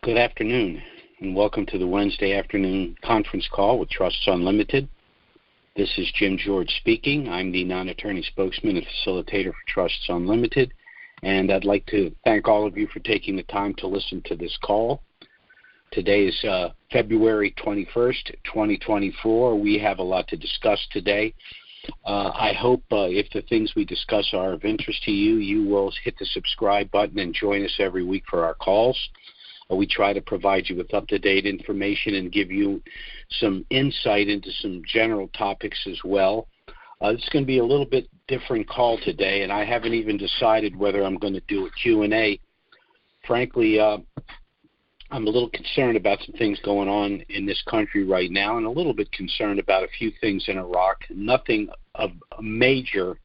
Good afternoon, and welcome to the Wednesday afternoon conference call with Trusts Unlimited. This is Jim George speaking. I'm the non-attorney spokesman and facilitator for Trusts Unlimited, and I'd like to thank all of you for taking the time to listen to this call. Today is February 21st, 2024. We have a lot to discuss today. I hope if the things we discuss are of interest to you, you will hit the subscribe button and join us every week for our calls. We try to provide you with up-to-date information and give you some insight into some general topics as well. It's going to be a little bit different call today, and I haven't even decided whether I'm going to do a Q&A. Frankly, I'm a little concerned about some things going on in this country right now, and a little bit concerned about a few things in Iraq. Nothing of a major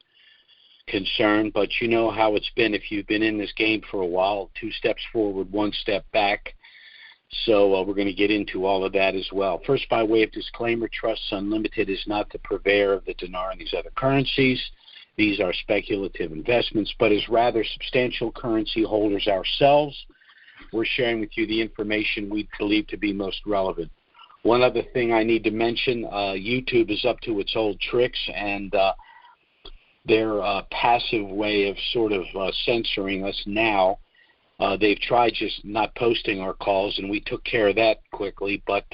concern, but you know how it's been if you've been in this game for a while, 2 steps forward, 1 step back. So we're going to get into all of that as well. First, by way of disclaimer, Trusts Unlimited is not the purveyor of the dinar and these other currencies. These are speculative investments, but is rather substantial currency holders ourselves. We're sharing with you the information we believe to be most relevant. One other thing I need to mention, YouTube is up to its old tricks, and their passive way of sort of censoring us now. They've tried just not posting our calls, and we took care of that quickly, but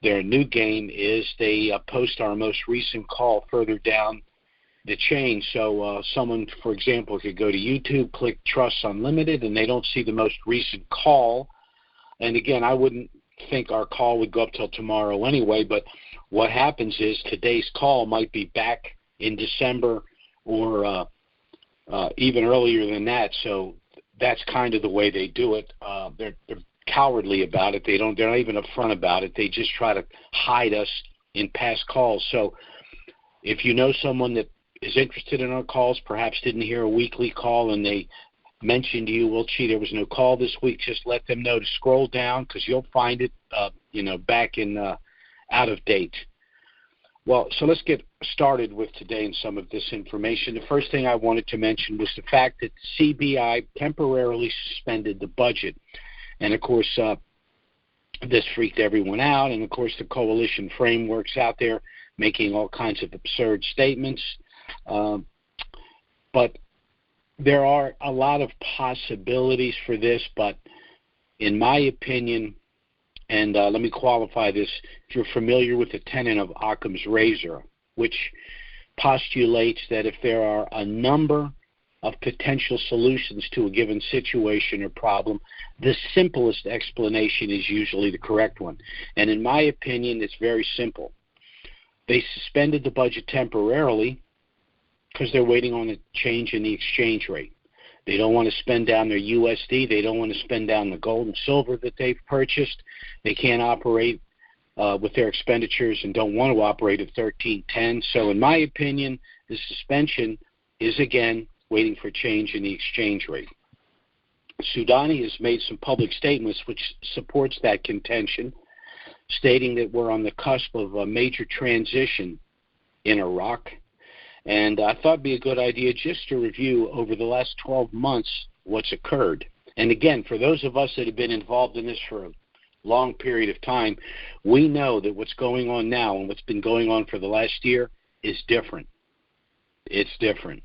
their new game is they post our most recent call further down the chain. So someone, for example, could go to YouTube, click Trusts Unlimited, and they don't see the most recent call. And again, I wouldn't think our call would go up till tomorrow anyway, but what happens is today's call might be back in December or even earlier than that. So that's kind of the way they do it. They're cowardly about it. They're not even upfront about it. They just try to hide us in past calls. So if you know someone that is interested in our calls, perhaps didn't hear a weekly call, and they mentioned to you, well, gee, there was no call this week, just let them know to scroll down, because you'll find it, back in out of date. Well, so let's get started with today and some of this information. The first thing I wanted to mention was the fact that CBI temporarily suspended the budget. And, of course, this freaked everyone out. And, of course, the coalition framework's out there making all kinds of absurd statements. But there are a lot of possibilities for this. But in my opinion, and let me qualify this, if you're familiar with the tenet of Occam's razor, which postulates that if there are a number of potential solutions to a given situation or problem, the simplest explanation is usually the correct one. And in my opinion, it's very simple. They suspended the budget temporarily because they're waiting on a change in the exchange rate. They don't want to spend down their USD. They don't want to spend down the gold and silver that they've purchased. They can't operate with their expenditures and don't want to operate at 13.10. So in my opinion, the suspension is, again, waiting for change in the exchange rate. Soudani has made some public statements which supports that contention, stating that we're on the cusp of a major transition in Iraq. And I thought it'd be a good idea just to review over the last 12 months what's occurred. And again, for those of us that have been involved in this for a long period of time, we know that what's going on now and what's been going on for the last year is different. It's different.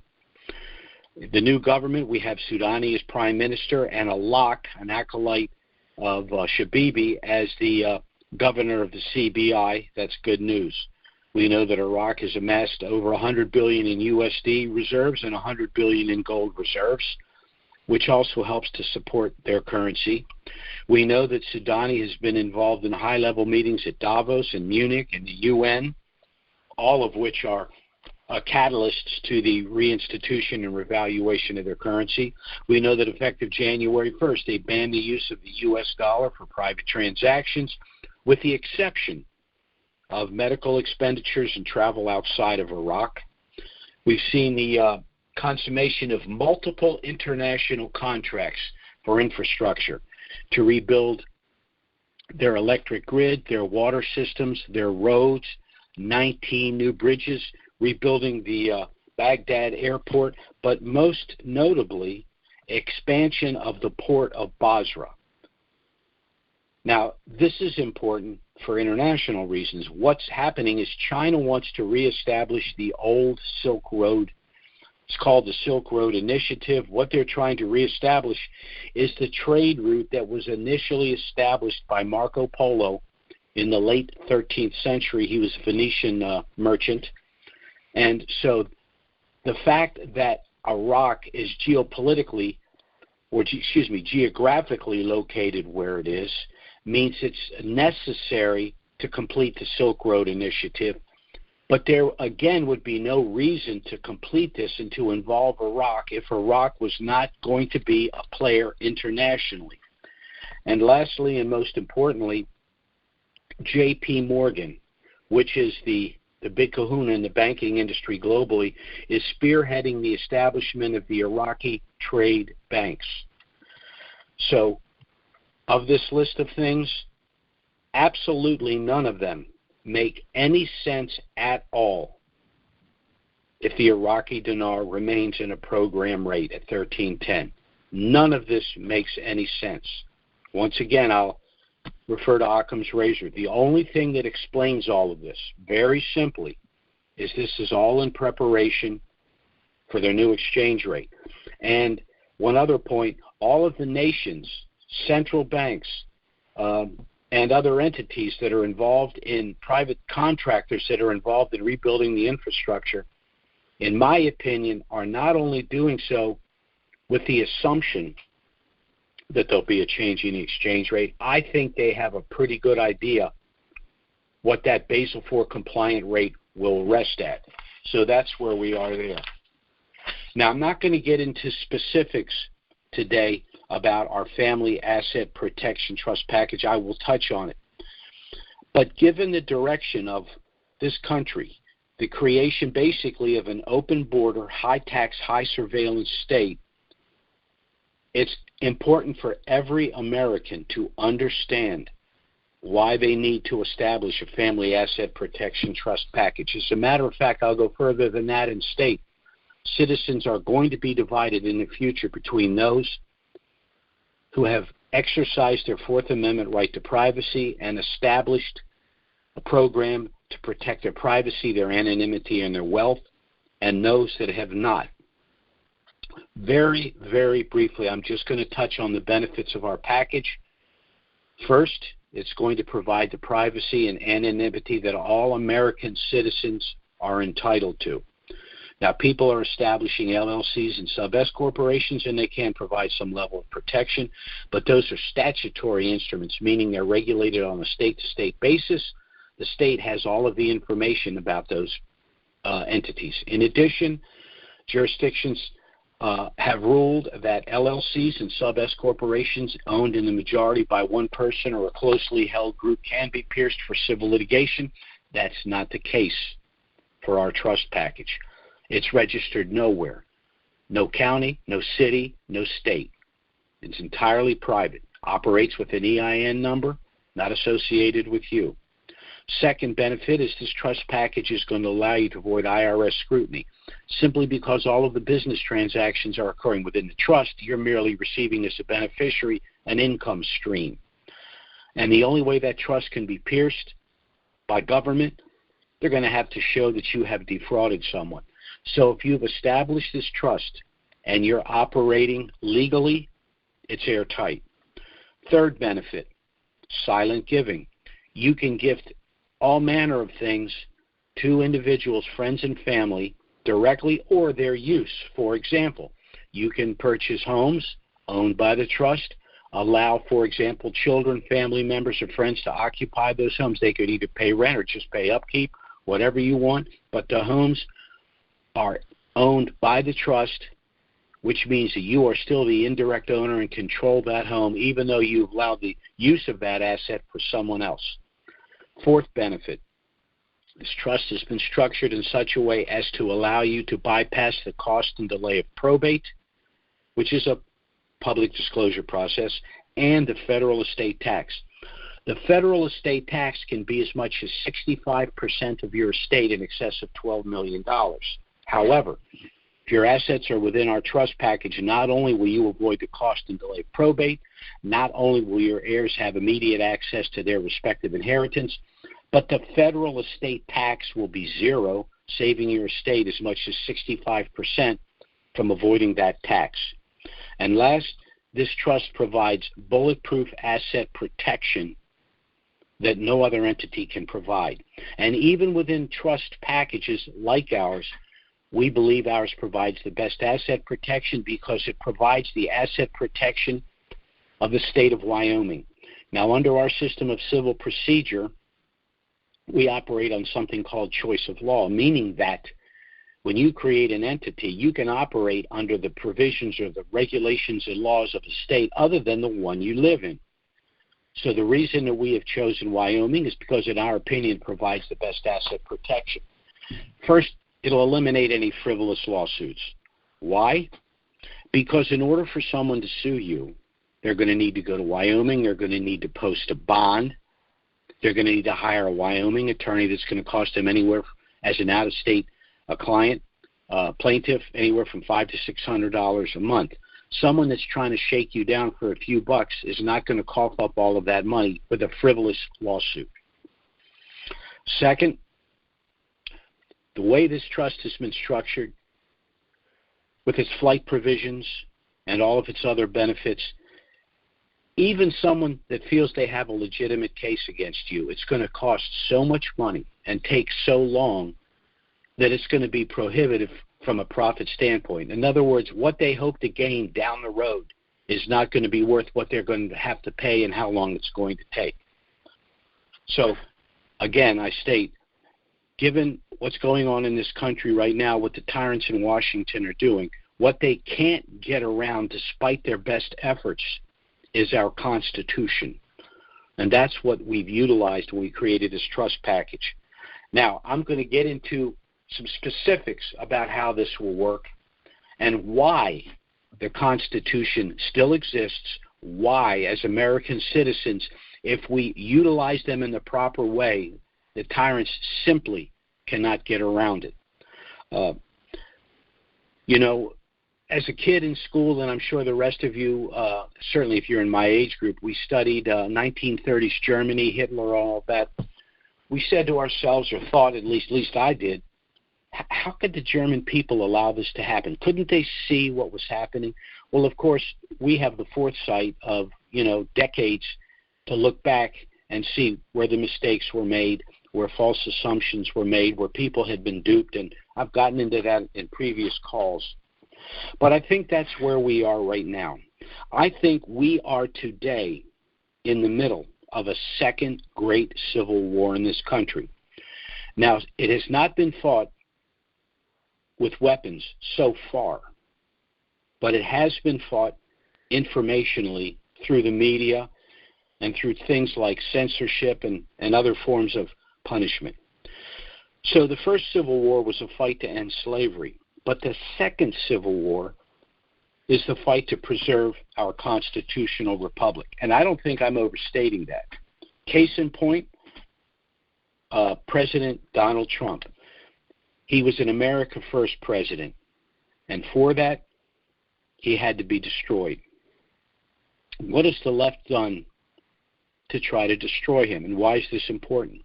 The new government, we have Soudani as prime minister and an acolyte of Shabibi as the governor of the CBI. That's good news. We know that Iraq has amassed over $100 billion in USD reserves and $100 billion in gold reserves, which also helps to support their currency. We know that Soudani has been involved in high-level meetings at Davos and Munich and the UN, all of which are catalysts to the reinstitution and revaluation of their currency. We know that effective January 1st, they banned the use of the U.S. dollar for private transactions, with the exception of medical expenditures and travel outside of Iraq. We've seen the consummation of multiple international contracts for infrastructure to rebuild their electric grid, their water systems, their roads, 19 new bridges, rebuilding the Baghdad airport, but most notably, expansion of the port of Basra. Now, this is important for international reasons. What's happening is China wants to reestablish the old Silk Road. It's called the Silk Road Initiative. What they're trying to reestablish is the trade route that was initially established by Marco Polo in the late 13th century. He was a Venetian merchant. And so the fact that Iraq is geographically located where it is means it's necessary to complete the Silk Road Initiative. But there, again, would be no reason to complete this and to involve Iraq if Iraq was not going to be a player internationally. And lastly, and most importantly, J.P. Morgan, which is the big kahuna in the banking industry globally, is spearheading the establishment of the Iraqi trade banks. So, of this list of things, absolutely none of them make any sense at all if the Iraqi dinar remains in a program rate at 1310. None of this makes any sense. Once again, I'll refer to Occam's razor. The only thing that explains all of this, very simply, is this is all in preparation for their new exchange rate. And one other point, all of the nations, central banks, and other entities that are involved in private contractors that are involved in rebuilding the infrastructure, in my opinion, are not only doing so with the assumption that there'll be a change in the exchange rate. I think they have a pretty good idea what that Basel IV compliant rate will rest at. So that's where we are there. Now, I'm not going to get into specifics today about our family asset protection trust package. I will touch on it. But given the direction of this country, the creation basically of an open border, high tax, high surveillance state, it's important for every American to understand why they need to establish a family asset protection trust package. As a matter of fact, I'll go further than that and state citizens are going to be divided in the future between those who have exercised their Fourth Amendment right to privacy and established a program to protect their privacy, their anonymity, and their wealth, and those that have not. Very, very briefly, I'm just going to touch on the benefits of our package. First, it's going to provide the privacy and anonymity that all American citizens are entitled to. Now, people are establishing LLCs and sub-S corporations, and they can provide some level of protection, but those are statutory instruments, meaning they're regulated on a state-to-state basis. The state has all of the information about those entities. In addition, jurisdictions have ruled that LLCs and sub-S corporations owned in the majority by one person or a closely held group can be pierced for civil litigation. That's not the case for our trust package. It's registered nowhere. No county, no city, no state. It's entirely private. Operates with an EIN number, not associated with you. Second benefit is this trust package is going to allow you to avoid IRS scrutiny. Simply because all of the business transactions are occurring within the trust, you're merely receiving as a beneficiary an income stream. And the only way that trust can be pierced by government, they're going to have to show that you have defrauded someone. So if you've established this trust and you're operating legally, it's airtight. Third benefit, silent giving. You can gift all manner of things to individuals, friends, and family directly or their use. For example, you can purchase homes owned by the trust, allow, for example, children, family members, or friends to occupy those homes. They could either pay rent or just pay upkeep, whatever you want, but the homes are owned by the trust, which means that you are still the indirect owner and control that home, even though you've allowed the use of that asset for someone else. Fourth benefit, this trust has been structured in such a way as to allow you to bypass the cost and delay of probate, which is a public disclosure process, and the federal estate tax. The federal estate tax can be as much as 65% of your estate in excess of $12 million. However, If your assets are within our trust package, not only will you avoid the cost and delay of probate, not only will your heirs have immediate access to their respective inheritance, but the federal estate tax will be zero, saving your estate as much as 65% from avoiding that tax. And last, this trust provides bulletproof asset protection that no other entity can provide. And even within trust packages like ours, we believe ours provides the best asset protection because it provides the asset protection of the state of Wyoming. Now, under our system of civil procedure, we operate on something called choice of law, meaning that when you create an entity, you can operate under the provisions or the regulations and laws of a state other than the one you live in. So the reason that we have chosen Wyoming is because, in our opinion, it provides the best asset protection. First, it'll eliminate any frivolous lawsuits. Why? Because in order for someone to sue you, they're going to need to go to Wyoming. They're going to need to post a bond. They're going to need to hire a Wyoming attorney that's going to cost them anywhere, as an out-of-state plaintiff, anywhere from $500 to $600 a month. Someone that's trying to shake you down for a few bucks is not going to cough up all of that money with a frivolous lawsuit. Second, the way this trust has been structured, with its flight provisions and all of its other benefits, even someone that feels they have a legitimate case against you, it's going to cost so much money and take so long that it's going to be prohibitive from a profit standpoint. In other words, what they hope to gain down the road is not going to be worth what they're going to have to pay and how long it's going to take. So, again, I state, given what's going on in this country right now, what the tyrants in Washington are doing, what they can't get around despite their best efforts is our Constitution. And that's what we've utilized when we created this trust package. Now, I'm going to get into some specifics about how this will work and why the Constitution still exists, why, as American citizens, if we utilize them in the proper way, the tyrants simply cannot get around it. As a kid in school, and I'm sure the rest of you, certainly if you're in my age group, we studied 1930s Germany, Hitler, all that. We said to ourselves, or thought, at least I did, how could the German people allow this to happen? Couldn't they see what was happening? Well, of course, we have the foresight of, decades to look back and see where the mistakes were made, where false assumptions were made, where people had been duped, and I've gotten into that in previous calls. But I think that's where we are right now. I think we are today in the middle of a second great civil war in this country. Now, it has not been fought with weapons so far, but it has been fought informationally through the media and through things like censorship and other forms of punishment. So the first Civil War was a fight to end slavery, but the second Civil War is the fight to preserve our constitutional republic. And I don't think I'm overstating that. Case in point, President Donald Trump. He was an America First president, and for that, he had to be destroyed. What has the left done to try to destroy him, and why is this important?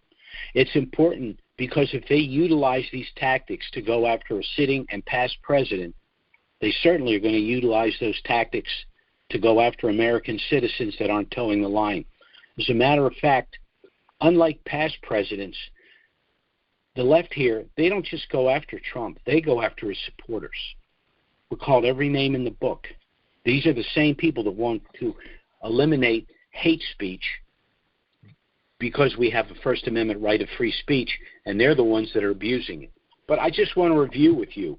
It's important because if they utilize these tactics to go after a sitting and past president, they certainly are going to utilize those tactics to go after American citizens that aren't towing the line. As a matter of fact, unlike past presidents, the left here, they don't just go after Trump. They go after his supporters. We're called every name in the book. These are the same people that want to eliminate hate speech because we have a First Amendment right of free speech, and they're the ones that are abusing it. But I just want to review with you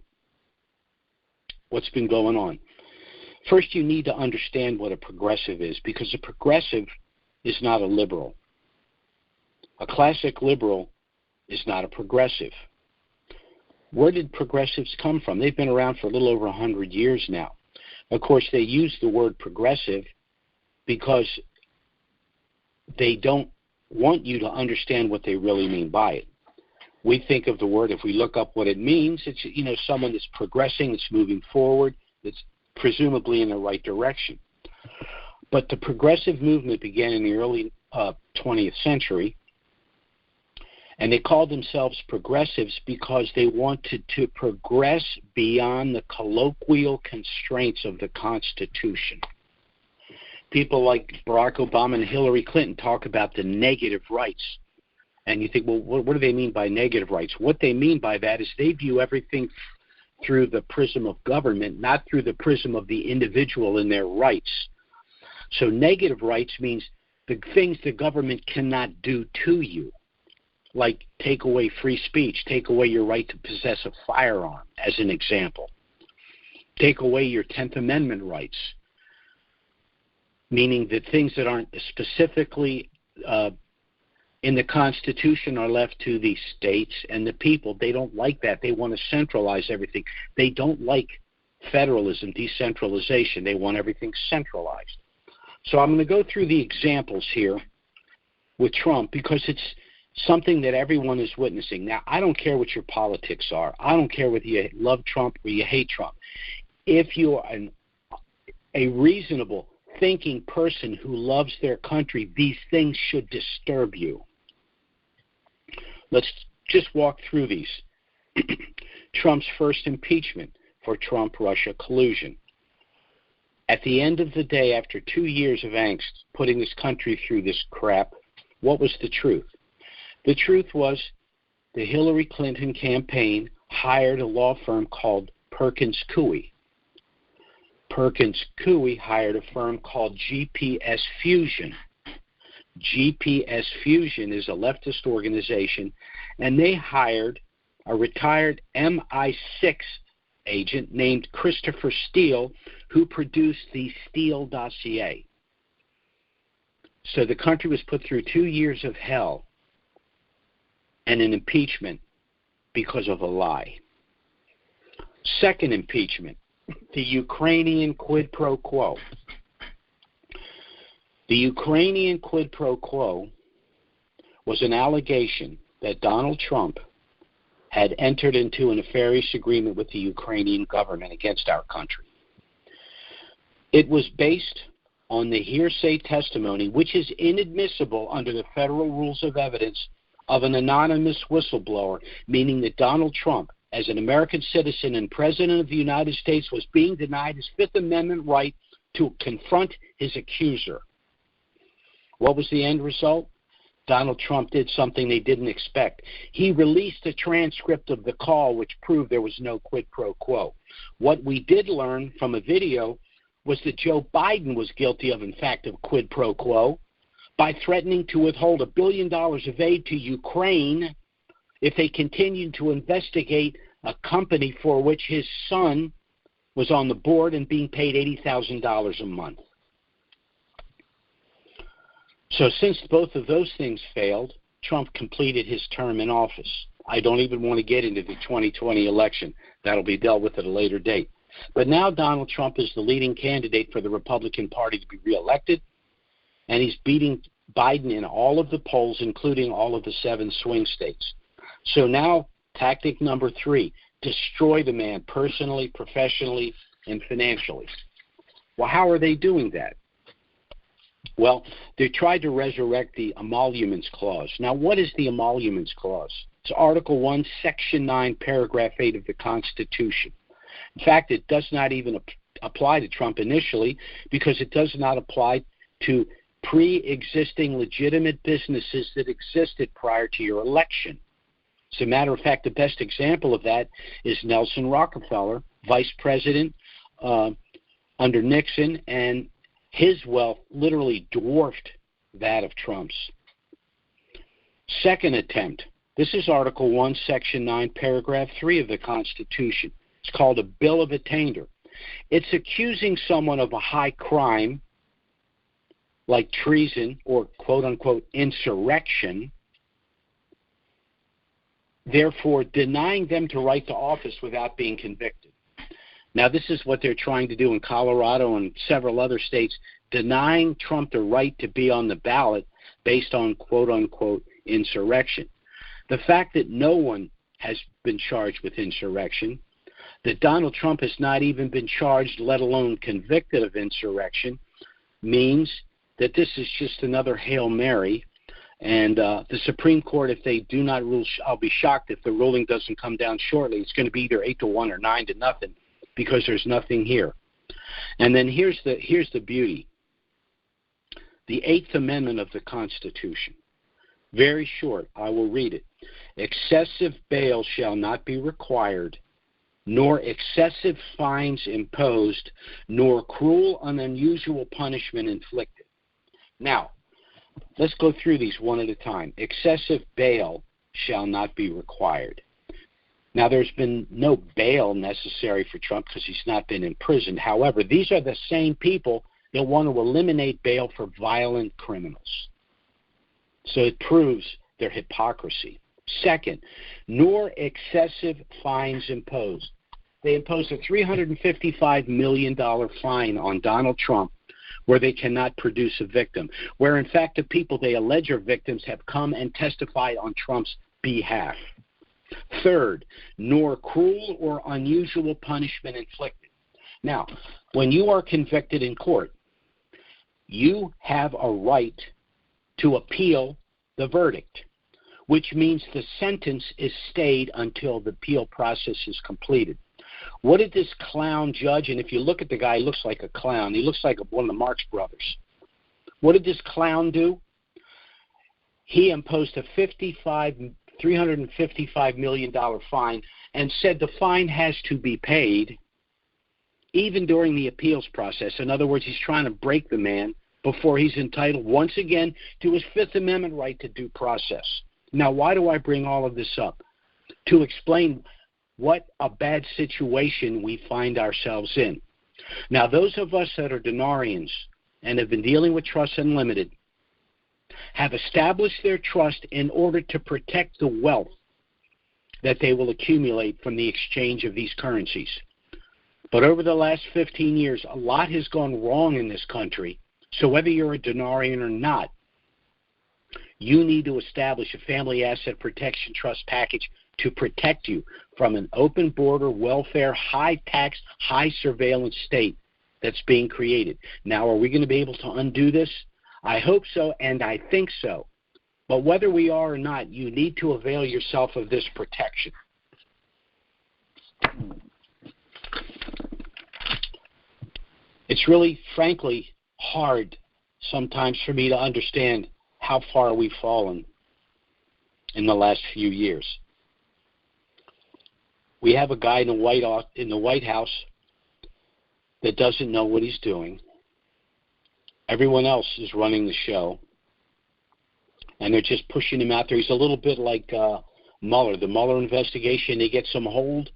what's been going on. First, you need to understand what a progressive is, because a progressive is not a liberal. A classic liberal is not a progressive. Where did progressives come from? They've been around for a little over 100 years now. Of course, they use the word progressive because they don't want you to understand what they really mean by it. We think of the word, if we look up what it means, it's, someone that's progressing, that's moving forward, that's presumably in the right direction. But the progressive movement began in the early 20th century, and they called themselves progressives because they wanted to progress beyond the colloquial constraints of the Constitution. People like Barack Obama and Hillary Clinton talk about the negative rights. And you think, well, what do they mean by negative rights? What they mean by that is they view everything through the prism of government, not through the prism of the individual and their rights. So negative rights means the things the government cannot do to you, like take away free speech, take away your right to possess a firearm, as an example. Take away your 10th Amendment rights, meaning that things that aren't specifically in the Constitution are left to the states and the people. They don't like that. They want to centralize everything. They don't like federalism, decentralization. They want everything centralized. So I'm going to go through the examples here with Trump because it's something that everyone is witnessing. Now, I don't care what your politics are. I don't care whether you love Trump or you hate Trump. If you're a reasonable, thinking person who loves their country, these things should disturb you. Let's just walk through these. Trump's first impeachment for Trump-Russia collusion. At the end of the day, after 2 years of angst, putting this country through this crap, what was the truth? The truth was the Hillary Clinton campaign hired a law firm called Perkins Coie. Perkins Coie hired a firm called GPS Fusion. GPS Fusion is a leftist organization, and they hired a retired MI6 agent named Christopher Steele, who produced the Steele dossier. So the country was put through 2 years of hell and an impeachment because of a lie. Second impeachment, the Ukrainian quid pro quo. The Ukrainian quid pro quo was an allegation that Donald Trump had entered into a nefarious agreement with the Ukrainian government against our country. It was based on the hearsay testimony, which is inadmissible under the federal rules of evidence, of an anonymous whistleblower, meaning that Donald Trump, as an American citizen and President of the United States, was being denied his Fifth Amendment right to confront his accuser. What was the end result? Donald Trump did something they didn't expect. He released a transcript of the call which proved there was no quid pro quo. What we did learn from a video was that Joe Biden was guilty of, in fact, of quid pro quo by threatening to withhold $1 billion of aid to Ukraine if they continued to investigate a company for which his son was on the board and being paid $80,000 a month. So since both of those things failed, Trump completed his term in office. I don't even want to get into the 2020 election. That'll be dealt with at a later date. But now Donald Trump is the leading candidate for the Republican Party to be reelected, and he's beating Biden in all of the polls, including all of the 7 swing states. So now, tactic number 3, destroy the man personally, professionally, and financially. Well, how are they doing that? Well, they tried to resurrect the Emoluments Clause. Now, what is the Emoluments Clause? It's Article 1, Section 9, Paragraph 8 of the Constitution. In fact, it does not even apply to Trump initially because it does not apply to pre-existing legitimate businesses that existed prior to your election. As a matter of fact, the best example of that is Nelson Rockefeller, vice president under Nixon, and his wealth literally dwarfed that of Trump's. Second attempt. This is Article 1, Section 9, Paragraph 3 of the Constitution. It's called a Bill of Attainder. It's accusing someone of a high crime, like treason or quote-unquote insurrection, therefore denying them the right to office without being convicted. Now, this is what they're trying to do in Colorado and several other states, denying Trump the right to be on the ballot based on quote-unquote insurrection. the fact that no one has been charged with insurrection, that Donald Trump has not even been charged, let alone convicted of insurrection, means that this is just another Hail Mary. And the Supreme Court, if they do not rule, I'll be shocked if the ruling doesn't come down shortly. It's going to be either 8-1 or 9-0 because there's nothing here. And then here's the beauty. The Eighth Amendment of the Constitution. Very short. I will read it. Excessive bail shall not be required, nor excessive fines imposed, nor cruel and unusual punishment inflicted. Now, let's go through these one at a time. Excessive bail shall not be required. Now, there's been no bail necessary for Trump because he's not been imprisoned. However, these are the same people that want to eliminate bail for violent criminals. So it proves their hypocrisy. Second, nor excessive fines imposed. They imposed a $355 million fine on Donald Trump where they cannot produce a victim, where in fact the people they allege are victims have come and testified on Trump's behalf. Third, nor cruel or unusual punishment inflicted. Now, when you are convicted in court, you have a right to appeal the verdict, which means the sentence is stayed until the appeal process is completed. What did this clown judge, and if you look at the guy, he looks like a clown. He looks like one of the Marx Brothers. What did this clown do? He imposed a $355 million fine and said the fine has to be paid even during the appeals process. In other words, he's trying to break the man before he's entitled once again to his Fifth Amendment right to due process. Now, why do I bring all of this up? To explain what a bad situation we find ourselves in. Now, those of us that are denarians and have been dealing with Trusts Unlimited have established their trust in order to protect the wealth that they will accumulate from the exchange of these currencies. But over the last 15 years, a lot has gone wrong in this country. So whether you're a denarian or not, you need to establish a family asset protection trust package to protect you from an open border, welfare, high tax, high surveillance state that's being created. Now, are we going to be able to undo this? I hope so, and I think so. But whether we are or not, you need to avail yourself of this protection. It's really, frankly, hard sometimes for me to understand how far we've fallen in the last few years. We have a guy in the White House that doesn't know what he's doing. Everyone else is running the show, and they're just pushing him out there. He's a little bit like Mueller, the Mueller investigation. They get some old,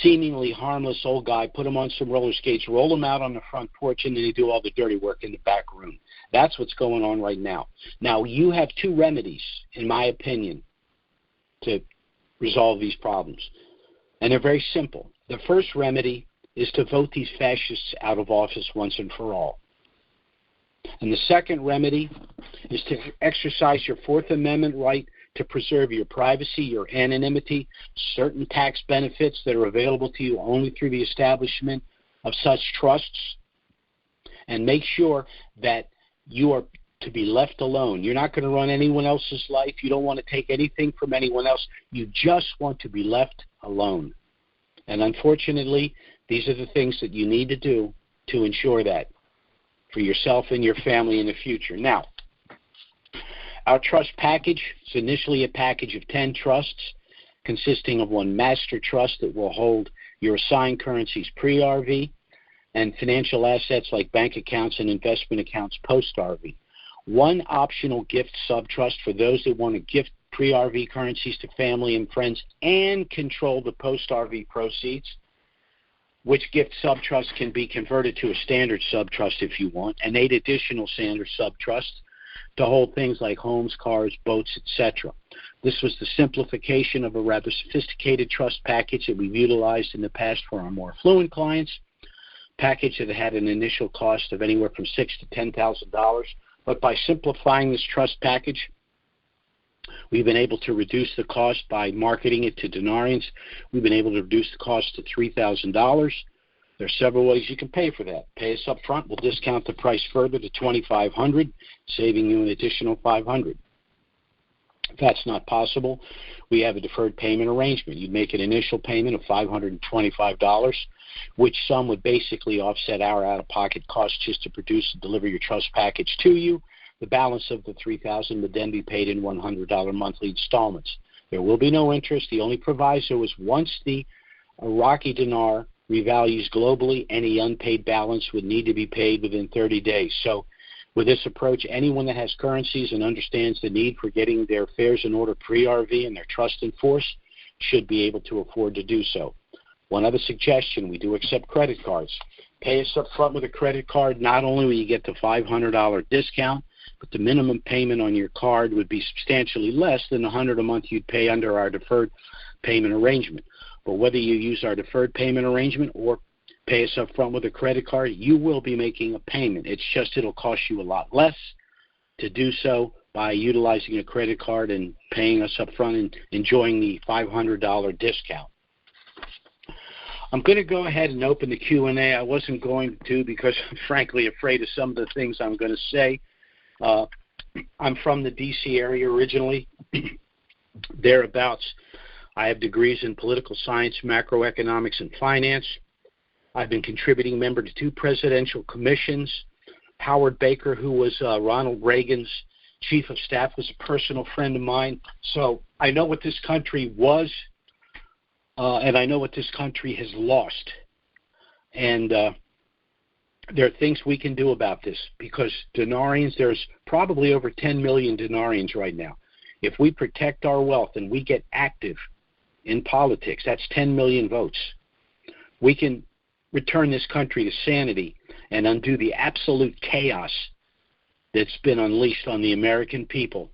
seemingly harmless old guy, put him on some roller skates, roll him out on the front porch, and then they do all the dirty work in the back room. That's what's going on right now. Now, you have two remedies, in my opinion, to resolve these problems. And they're very simple. The first remedy is to vote these fascists out of office once and for all. And the second remedy is to exercise your Fourth Amendment right to preserve your privacy, your anonymity, certain tax benefits that are available to you only through the establishment of such trusts, and make sure that you are to be left alone. You're not going to run anyone else's life. You don't want to take anything from anyone else. You just want to be left alone. And unfortunately, these are the things that you need to do to ensure that for yourself and your family in the future. Now, our trust package is initially a package of 10 trusts consisting of one master trust that will hold your assigned currencies pre-RV and financial assets like bank accounts and investment accounts post-RV. One optional gift subtrust for those that want to gift pre-RV currencies to family and friends and control the post-RV proceeds, which gift subtrust can be converted to a standard subtrust if you want, and 8 additional standard subtrusts to hold things like homes, cars, boats, etc. This was the simplification of a rather sophisticated trust package that we've utilized in the past for our more affluent clients, package that had an initial cost of anywhere from $6,000 to $10,000. But by simplifying this trust package, We've been able to reduce the cost by marketing it to denarians. We've been able to reduce the cost to $3,000. There are several ways you can pay for that. Pay us up front. We'll discount the price further to $2,500, saving you an additional $500. If that's not possible, we have a deferred payment arrangement. You make an initial payment of $525, which sum would basically offset our out-of-pocket costs just to produce and deliver your trust package to you. The balance of the $3,000 would then be paid in $100 monthly installments. There will be no interest. The only proviso is once the Iraqi dinar revalues globally, any unpaid balance would need to be paid within 30 days. So with this approach, anyone that has currencies and understands the need for getting their affairs in order pre-RV and their trust in force should be able to afford to do so. One other suggestion, we do accept credit cards. Pay us up front with a credit card. Not only will you get the $500 discount, but the minimum payment on your card would be substantially less than the $100 a month you'd pay under our deferred payment arrangement. But whether you use our deferred payment arrangement or pay us up front with a credit card, you will be making a payment. It's just it'll cost you a lot less to do so by utilizing a credit card and paying us up front and enjoying the $500 discount. I'm going to go ahead and open the Q&A. I wasn't going to because I'm frankly afraid of some of the things I'm going to say. I'm from the D.C. area originally, thereabouts. I have degrees in political science, macroeconomics, and finance. I've been contributing member to 2 presidential commissions. Howard Baker, who was Ronald Reagan's chief of staff, was a personal friend of mine. So I know what this country was, and I know what this country has lost. And there are things we can do about this because denarians, there's probably over 10 million denarians right now. If we protect our wealth and we get active in politics, that's 10 million votes. We can return this country to sanity and undo the absolute chaos that's been unleashed on the American people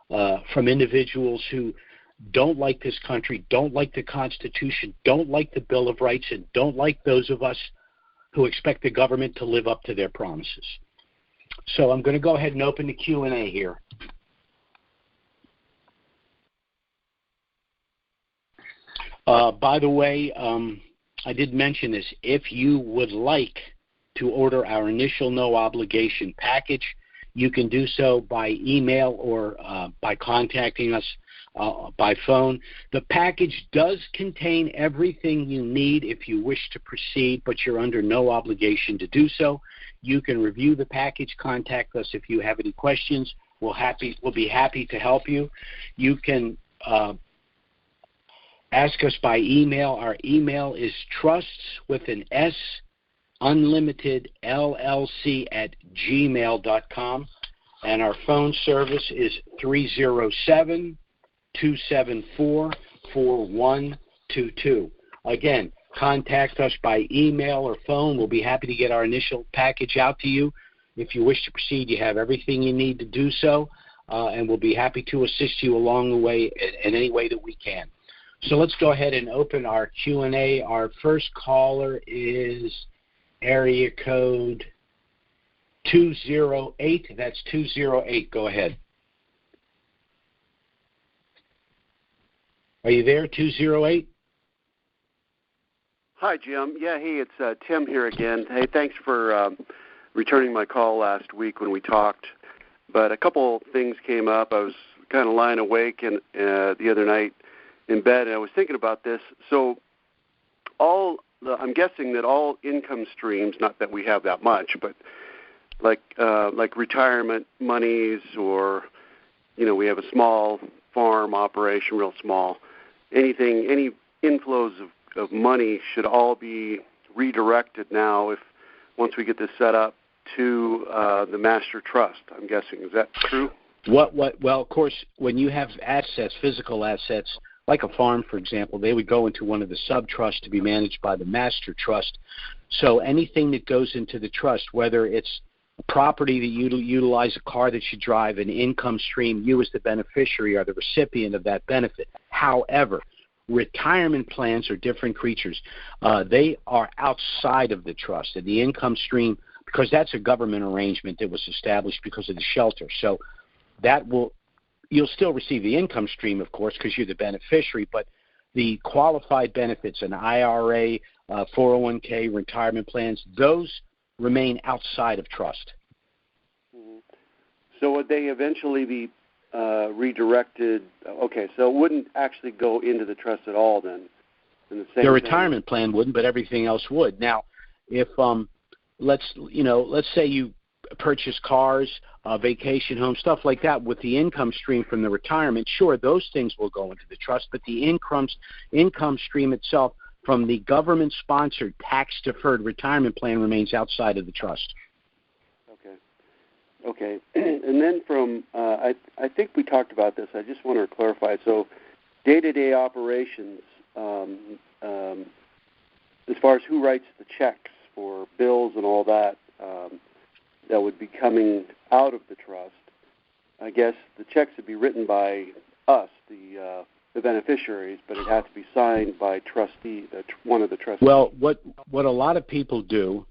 from individuals who don't like this country, don't like the Constitution, don't like the Bill of Rights, and don't like those of us who expect the government to live up to their promises. So I'm going to go ahead and open the Q&A here. By the way, I did mention this. If you would like to order our initial no obligation package, you can do so by email or by contacting us by phone. The package does contain everything you need if you wish to proceed, but you're under no obligation to do so. You can review the package, contact us if you have any questions. We'll be happy to help you. You can ask us by email. Our email is trusts with an S, Unlimited LLC @gmail.com, and our phone service is 307-274-4122. Again, contact us by email or phone. We'll be happy to get our initial package out to you. If you wish to proceed, you have everything you need to do so, and we'll be happy to assist you along the way in any way that we can. So let's go ahead and open our Q&A. Our first caller is area code 208. That's 208. Go ahead. Are you there, 208? Hi, Jim. Yeah, hey, it's Tim here again. Hey, thanks for returning my call last week when we talked. But a couple things came up. I was kind of lying awake the other night in bed, and I was thinking about this. So I'm guessing that all income streams, not that we have that much, but like retirement monies or, we have a small farm operation, real small, any inflows of money should all be redirected now once we get this set up to the master trust, I'm guessing. Is that true? Well, of course, when you have assets, physical assets, like a farm, for example, they would go into one of the sub-trusts to be managed by the master trust. So anything that goes into the trust, whether it's a property that you utilize, a car that you drive, an income stream, you as the beneficiary are the recipient of that benefit. However, retirement plans are different creatures. They are outside of the trust, and the income stream, because that's a government arrangement that was established because of the shelter. So that will you'll still receive the income stream, of course, because you're the beneficiary, but the qualified benefits, an IRA, 401k, retirement plans, those remain outside of trust. Mm-hmm. So would they eventually be redirected? Okay, so it wouldn't actually go into the trust at all then? The retirement plan wouldn't, but everything else would. Now, if let's say you purchase cars, vacation home, stuff like that with the income stream from the retirement, sure, those things will go into the trust, but the income stream itself from the government-sponsored tax-deferred retirement plan remains outside of the trust. Okay. And then from, I think we talked about this. I just want to clarify. So day-to-day operations, as far as who writes the checks for bills and all that, that would be coming out of the trust, I guess the checks would be written by us, the beneficiaries, but it has to be signed by one of the trustees. Well, what a lot of people do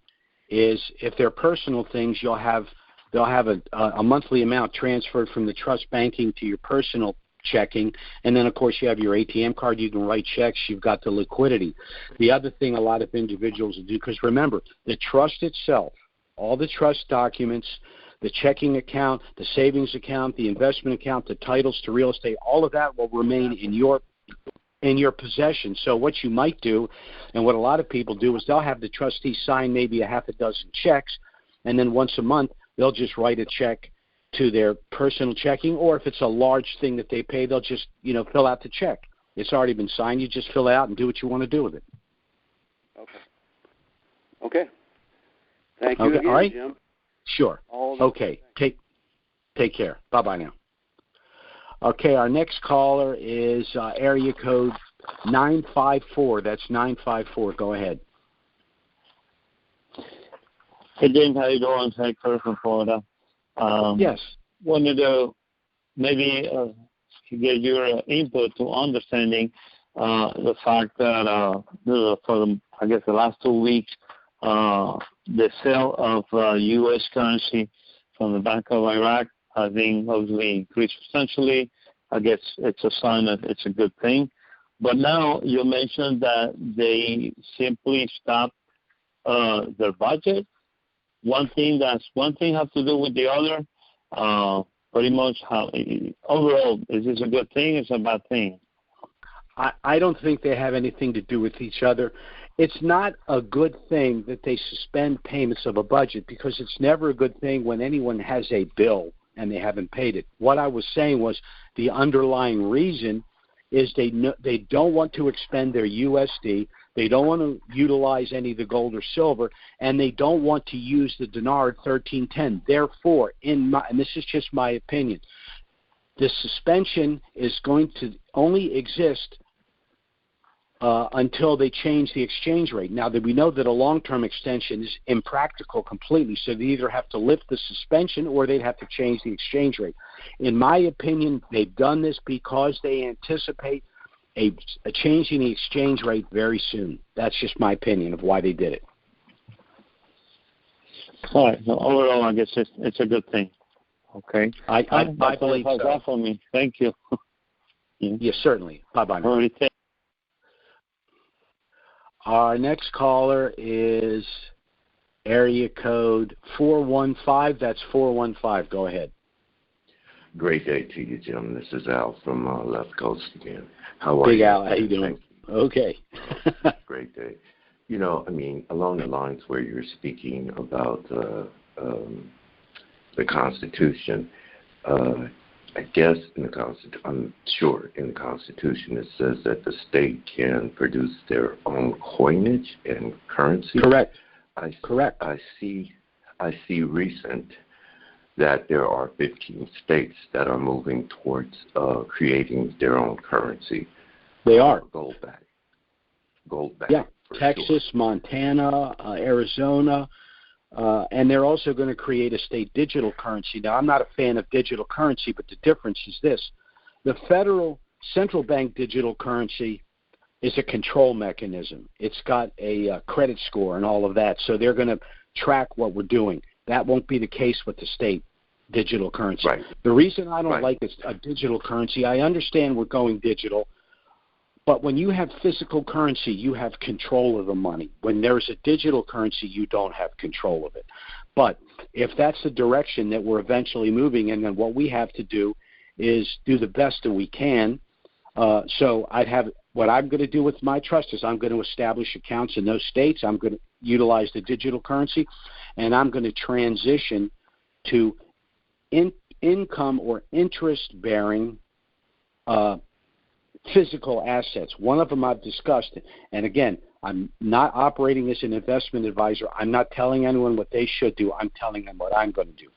is, if they're personal things, they'll have a monthly amount transferred from the trust banking to your personal checking, and then of course you have your ATM card, you can write checks, you've got the liquidity. The other thing a lot of individuals do, because remember, the trust itself, all the trust documents, the checking account, the savings account, the investment account, the titles to real estate, all of that will remain in your possession. So what you might do, and what a lot of people do, is they'll have the trustee sign maybe a half a dozen checks, and then once a month they'll just write a check to their personal checking, or if it's a large thing that they pay, they'll just fill out the check. It's already been signed. You just fill it out and do what you want to do with it. Okay. Thank you again, all right? Jim. Sure. Okay. Take care. Bye-bye now. Okay, our next caller is area code 954. That's 954. Go ahead. Hey, James, how you doing? Hey, Kurt from Florida. Yes. Wanted to maybe get your input to understanding the fact that for, I guess, the last 2 weeks, the sale of U.S. currency from the Bank of Iraq has been obviously increased substantially. I guess it's a sign that it's a good thing. But now you mentioned that they simply stopped their budget. One thing has to do with the other. Pretty much overall, is this a good thing? It's a bad thing? I don't think they have anything to do with each other. It's not a good thing that they suspend payments of a budget, because it's never a good thing when anyone has a bill and they haven't paid it. What I was saying was the underlying reason is they don't want to expend their USD, they don't want to utilize any of the gold or silver, and they don't want to use the dinar at 1310. Therefore, and this is just my opinion, the suspension is going to only exist until they change the exchange rate. Now, that we know that a long-term extension is impractical completely, so they either have to lift the suspension or they'd have to change the exchange rate. In my opinion, they've done this because they anticipate a change in the exchange rate very soon. That's just my opinion of why they did it. All right. So overall, I guess it's a good thing. Okay. I believe so. That's for me. Thank you. Yes, certainly. Bye-bye. Our next caller is area code 415. That's 415. Go ahead. Great day to you, Jim. This is Al from Left Coast again. How are you? Big Al, how you doing? Okay. Great day. Along the lines where you're speaking about the Constitution, I guess I'm sure in the Constitution it says that the state can produce their own coinage and currency. Correct. Correct. I see recent that there are 15 states that are moving towards creating their own currency. They are. Gold back. Yeah, Texas, sure. Montana, Arizona, and they're also going to create a state digital currency. Now, I'm not a fan of digital currency, but the difference is this. The federal central bank digital currency is a control mechanism. It's got a credit score and all of that, so they're going to track what we're doing. That won't be the case with the state. digital currency. Right. The reason I don't Right. like a digital currency, I understand we're going digital, but when you have physical currency, you have control of the money. When there's a digital currency, you don't have control of it. But if that's the direction that we're eventually moving in, then what we have to do is do the best that we can. So what I'm going to do with my trust is I'm going to establish accounts in those states. I'm going to utilize the digital currency, and I'm going to transition to income or interest-bearing physical assets. One of them I've discussed, and again, I'm not operating as an investment advisor. I'm not telling anyone what they should do. I'm telling them what I'm going to do.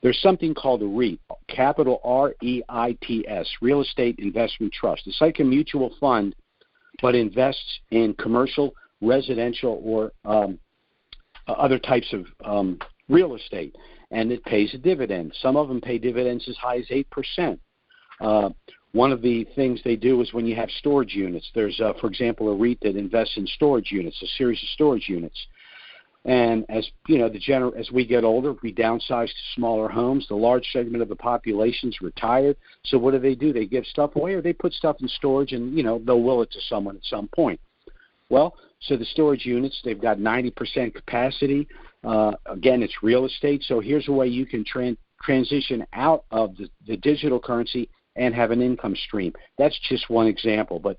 There's something called a REIT, capital REITS, Real Estate Investment Trust. It's like a mutual fund, but invests in commercial, residential, or other types of real estate, and it pays a dividend. Some of them pay dividends as high as 8%. One of the things they do is when you have storage units, there's, for example, a REIT that invests in storage units, a series of storage units. And as you know, as we get older, we downsize to smaller homes. The large segment of the population is retired. So what do? They give stuff away, or they put stuff in storage, and they'll will it to someone at some point. Well, so the storage units, they've got 90% capacity. Again, it's real estate. So here's a way you can transition out of the digital currency and have an income stream. That's just one example, but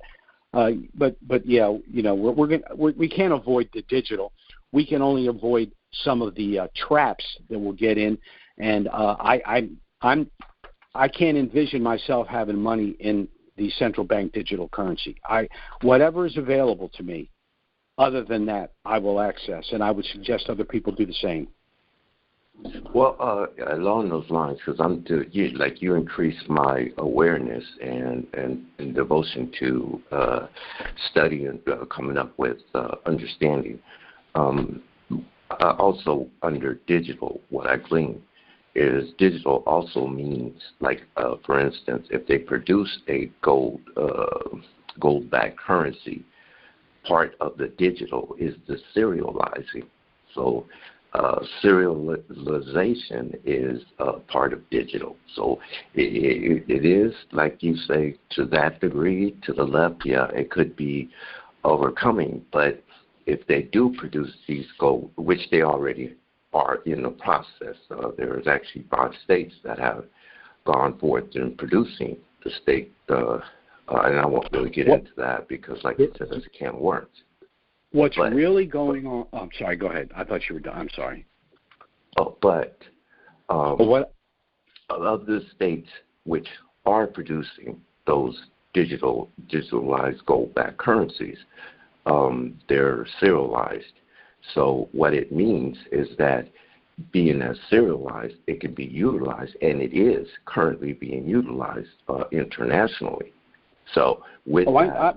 yeah, we can't avoid the digital. We can only avoid some of the traps that we'll get in, and I can't envision myself having money in the central bank digital currency. Whatever is available to me, other than that, I will access, and I would suggest other people do the same. Well, along those lines, because you increased my awareness and devotion to study and coming up with understanding. Also, under digital, what I glean is digital also means, like, for instance, if they produce a gold-backed currency, part of the digital is the serializing. So serialization is part of digital. So it is, like you say, to that degree, to the left, yeah, it could be overcoming. But if they do produce these gold, which they already are in the process, there's actually 5 states that have gone forth in producing the state, and I won't really get into that because, like you said, it's a can of worms. What's really going on? Oh, I'm sorry. Go ahead. I thought you were done. I'm sorry. What of the states which are producing those digitalized gold-backed currencies, they're serialized. So what it means is that being as serialized, it can be utilized, and it is currently being utilized internationally. So with I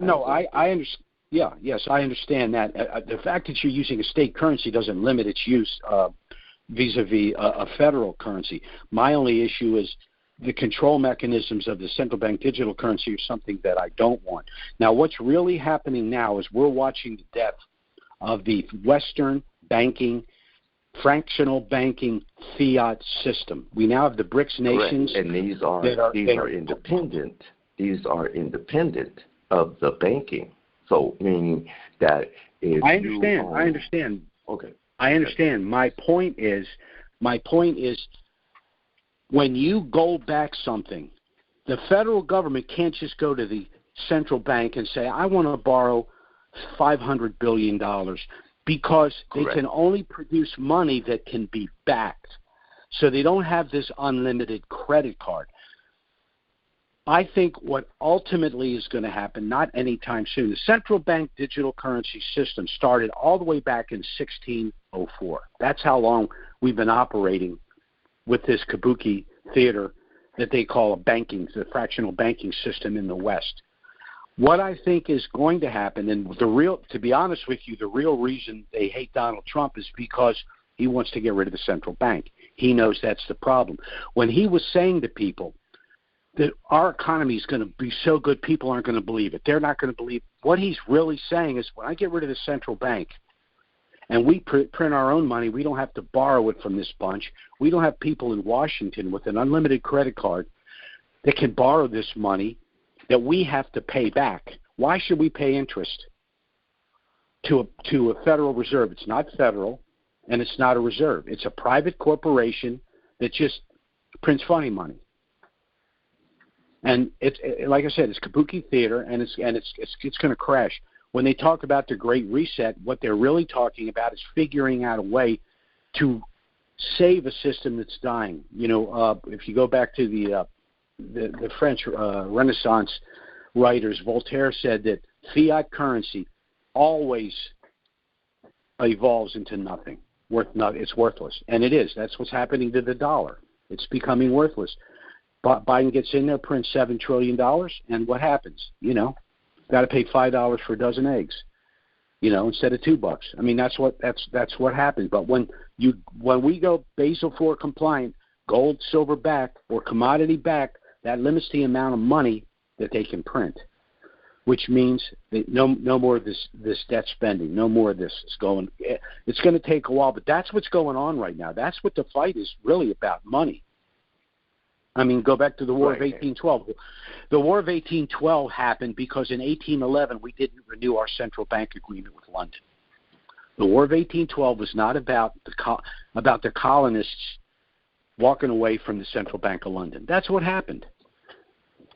understand. Yeah, yes, I understand that. The fact that you're using a state currency doesn't limit its use vis-a-vis a federal currency. My only issue is the control mechanisms of the central bank digital currency are something that I don't want. Now, what's really happening now is we're watching the death of the Western banking, fractional banking fiat system. We now have the BRICS nations. Correct. And these are independent. These are independent of the banking. So, meaning that if I understand. Okay. I understand. My point is, when you go back something, the federal government can't just go to the central bank and say, I want to borrow $500 billion, because Correct. They can only produce money that can be backed. So they don't have this unlimited credit card. I think what ultimately is going to happen, not anytime soon, the central bank digital currency system started all the way back in 1604. That's how long we've been operating with this kabuki theater that they call the fractional banking system in the West. What I think is going to happen, and to be honest with you, the real reason they hate Donald Trump is because he wants to get rid of the central bank. He knows that's the problem. When he was saying to people that our economy is going to be so good, people aren't going to believe it. They're not going to believe it. What he's really saying is, when I get rid of the central bank and we print our own money. We don't have to borrow it from this bunch. We don't have people in Washington with an unlimited credit card that can borrow this money that we have to pay back. Why should we pay interest to a Federal Reserve? It's not federal, and it's not a reserve. It's a private corporation that just prints funny money. And it's like I said, it's kabuki theater, and it's going to crash. When they talk about the Great Reset, what they're really talking about is figuring out a way to save a system that's dying. You know, if you go back to the French Renaissance writers, Voltaire said that fiat currency always evolves into nothing. It's worthless, and it is. That's what's happening to the dollar. It's becoming worthless. Biden gets in there, prints $7 trillion, and what happens? You know, got to pay $5 for a dozen eggs, you know, instead of $2. I mean, that's what happens. But when we go Basel IV compliant, gold, silver back, or commodity back, that limits the amount of money that they can print, which means that no more of this debt spending, no more of this is going. It's going to take a while, but that's what's going on right now. That's what the fight is really about, money. I mean, go back to the War of 1812. The War of 1812 happened because in 1811 we didn't renew our central bank agreement with London. The War of 1812 was not about the colonists walking away from the Central Bank of London. That's what happened,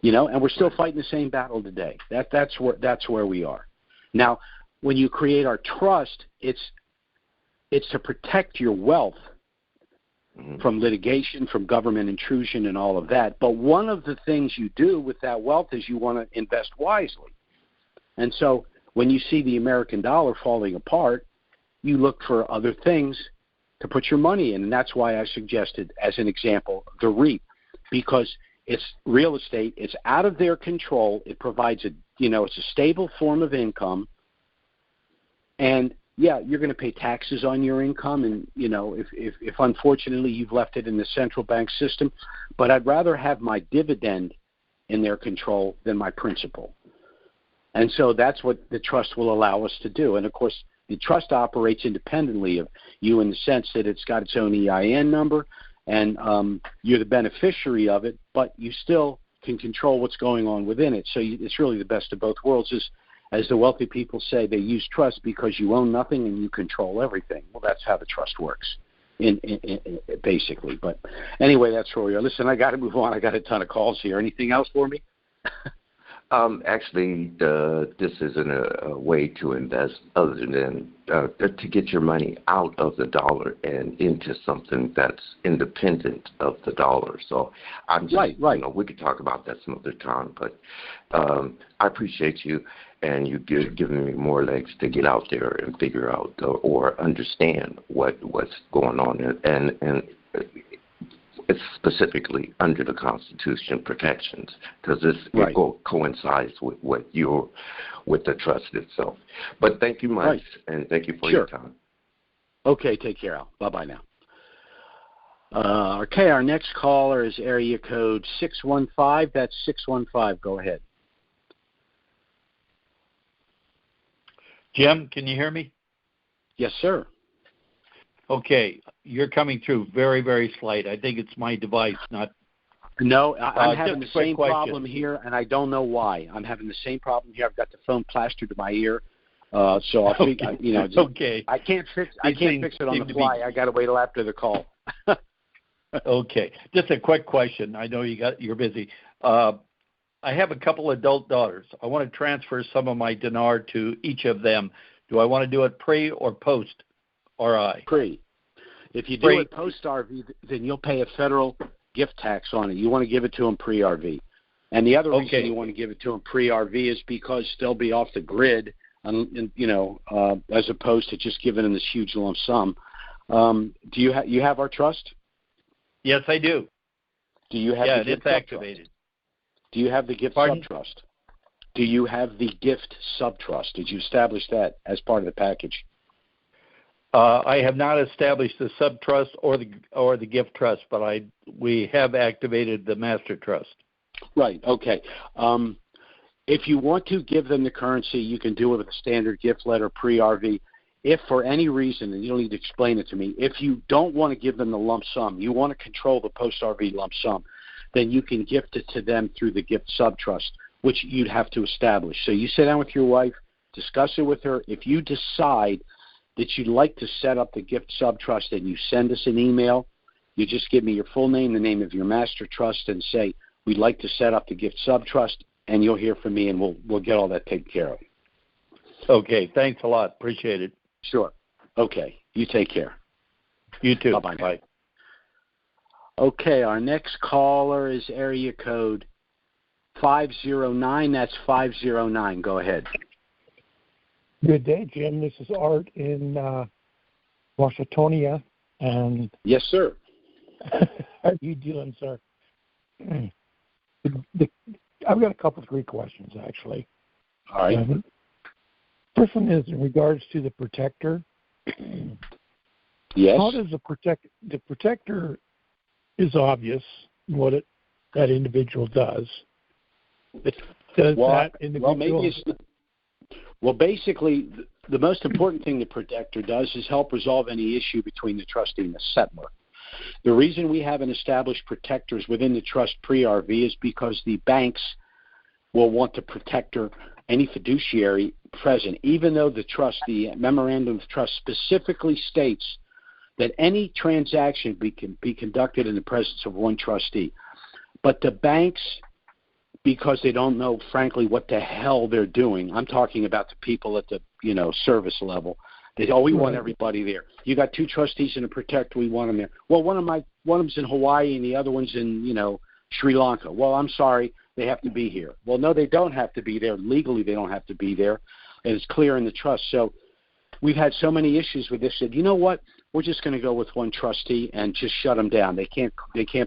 you know. And we're still fighting the same battle today. That's where we are. Now, when you create our trust, it's to protect your wealth from litigation, from government intrusion, and all of that. But one of the things you do with that wealth is you want to invest wisely. And so when you see the American dollar falling apart, you look for other things to put your money in. And that's why I suggested, as an example, the REIT, because it's real estate. It's out of their control. It provides it's a stable form of income. And yeah, you're going to pay taxes on your income, and you know, if unfortunately you've left it in the central bank system, but I'd rather have my dividend in their control than my principal. And so that's what the trust will allow us to do. And of course, the trust operates independently of you in the sense that it's got its own EIN number, and you're the beneficiary of it, but you still can control what's going on within it. So it's really the best of both worlds. As the wealthy people say, they use trust because you own nothing and you control everything. Well, that's how the trust works, basically. But anyway, that's where we are. Listen, I got to move on. I got a ton of calls here. Anything else for me? Actually, this isn't a way to invest other than to get your money out of the dollar and into something that's independent of the dollar. So I'm just, right. You know, we could talk about that some other time, but I appreciate you, and you giving me more legs to get out there and figure out or understand what's going on, and it's specifically under the Constitution protections, because it coincides with with the trust itself. But thank you much, and thank you for your time. Okay, take care, Al. Bye-bye now. Okay, our next caller is area code 615. That's 615. Go ahead. Jim, can you hear me? Yes, sir. Okay, you're coming through very, very slight. I think it's my device, not... No, I'm having the same problem here, and I don't know why. I'm having the same problem here. I've got the phone plastered to my ear, so I'll figure, you know. Okay. I can't fix it on the fly. I got to wait till after the call. Okay, just a quick question. I know you're busy. I have a couple adult daughters. I want to transfer some of my dinar to each of them. Do I want to do it pre or post RI? Pre. If you do it post RV, then you'll pay a federal gift tax on it. You want to give it to them pre RV. And the other reason you want to give it to them pre RV is because they'll be off the grid, as opposed to just giving them this huge lump sum. Do you have our trust? Yes, I do. Do you have the gift it's activated. Do you have the gift subtrust? Do you have the gift subtrust? Did you establish that as part of the package? I have not established the subtrust or the gift trust, but we have activated the master trust. Right. Okay. If you want to give them the currency, you can do it with a standard gift letter pre-RV. if for any reason, and you don't need to explain it to me, if you don't want to give them the lump sum, you want to control the post-RV lump sum, then you can gift it to them through the gift subtrust, which you'd have to establish. So you sit down with your wife, discuss it with her. If you decide that you'd like to set up the gift subtrust and you send us an email, you just give me your full name, the name of your master trust, and say, we'd like to set up the gift subtrust, and you'll hear from me, and we'll get all that taken care of. Okay, thanks a lot. Appreciate it. Sure. Okay, you take care. You too. Bye-bye. Bye. Okay, our next caller is area code 509. That's 509. Go ahead. Good day, Jim. This is Art in Washingtonia. And yes, sir. How are you doing, sir? I've got a couple, 3 questions, actually. All right. First one is in regards to the protector. Yes. How does the protector is obvious what that individual does. But does that individual... Basically, the most important thing the protector does is help resolve any issue between the trustee and the settler. The reason we haven't established protectors within the trust pre-RV is because the banks will want to protect any fiduciary present, even though the memorandum of trust specifically states that any transaction can be conducted in the presence of one trustee. But the banks, because they don't know, frankly, what the hell they're doing, I'm talking about the people at the service level. We want everybody there. You got 2 trustees and a protector, we want them there. Well, one of them's in Hawaii and the other one's in Sri Lanka. Well, I'm sorry, they have to be here. Well, no, they don't have to be there. Legally, they don't have to be there, and it's clear in the trust. So we've had so many issues with this. Said, you know what? We're just going to go with one trustee and just shut them down. They can't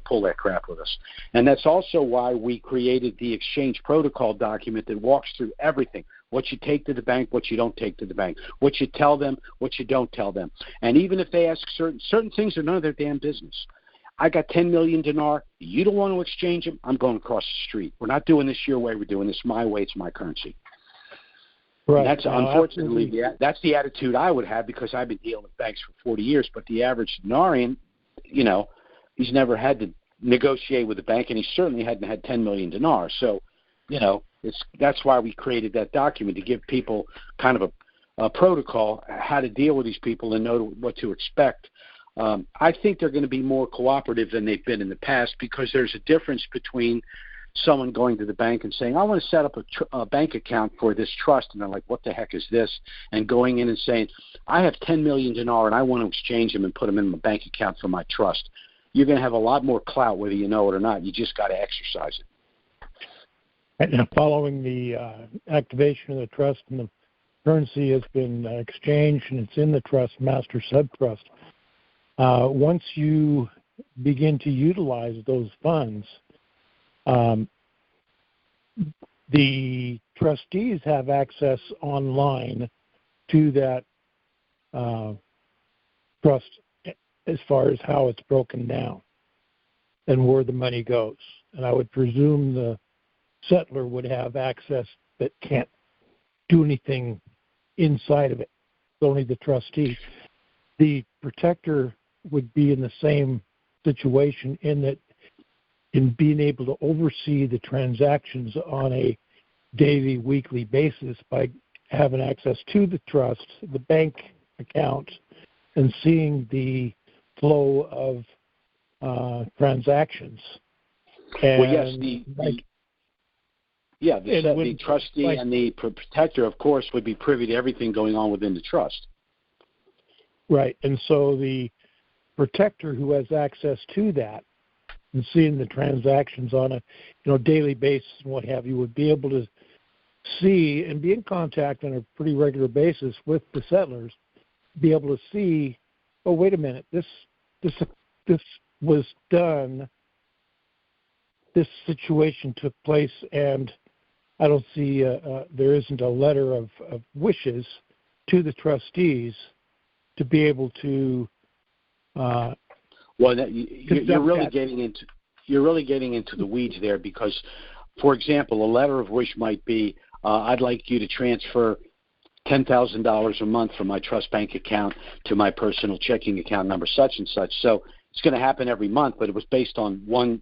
pull that crap with us. And that's also why we created the exchange protocol document that walks through everything. What you take to the bank, what you don't take to the bank, what you tell them, what you don't tell them. And even if they ask certain things are none of their damn business. I got 10 million dinar. You don't want to exchange them? I'm going across the street. We're not doing this your way. We're doing this my way. It's my currency. Right. That's unfortunately that's the attitude I would have because I've been dealing with banks for 40 years. But the average dinarian, he's never had to negotiate with a bank, and he certainly hadn't had 10 million dinars. So, that's why we created that document to give people kind of a protocol how to deal with these people and know what to expect. I think they're going to be more cooperative than they've been in the past because there's a difference between someone going to the bank and saying, I want to set up a bank account for this trust, and they're like, what the heck is this? And going in and saying, I have 10 million dinar and I want to exchange them and put them in my bank account for my trust. You're going to have a lot more clout whether you know it or not. You just got to exercise it. And following the activation of the trust and the currency has been exchanged and it's in the trust, master subtrust, once you begin to utilize those funds, the trustees have access online to that trust as far as how it's broken down and where the money goes. And I would presume the settler would have access but can't do anything inside of it. It's only the trustee. The protector would be in the same situation in that in being able to oversee the transactions on a daily, weekly basis by having access to the trust, the bank account, and seeing the flow of transactions. And the trustee and the protector, of course, would be privy to everything going on within the trust. Right, and so the protector who has access to that and seeing the transactions on a daily basis and what have you would be able to see and be in contact on a pretty regular basis with the settlers, be able to see, oh, wait a minute, this was done, this situation took place, and I don't see there isn't a letter of wishes to the trustees to be able to. You're really getting into the weeds there because, for example, a letter of wish might be, I'd like you to transfer $10,000 a month from my trust bank account to my personal checking account number such and such. So it's going to happen every month, but it was based on one,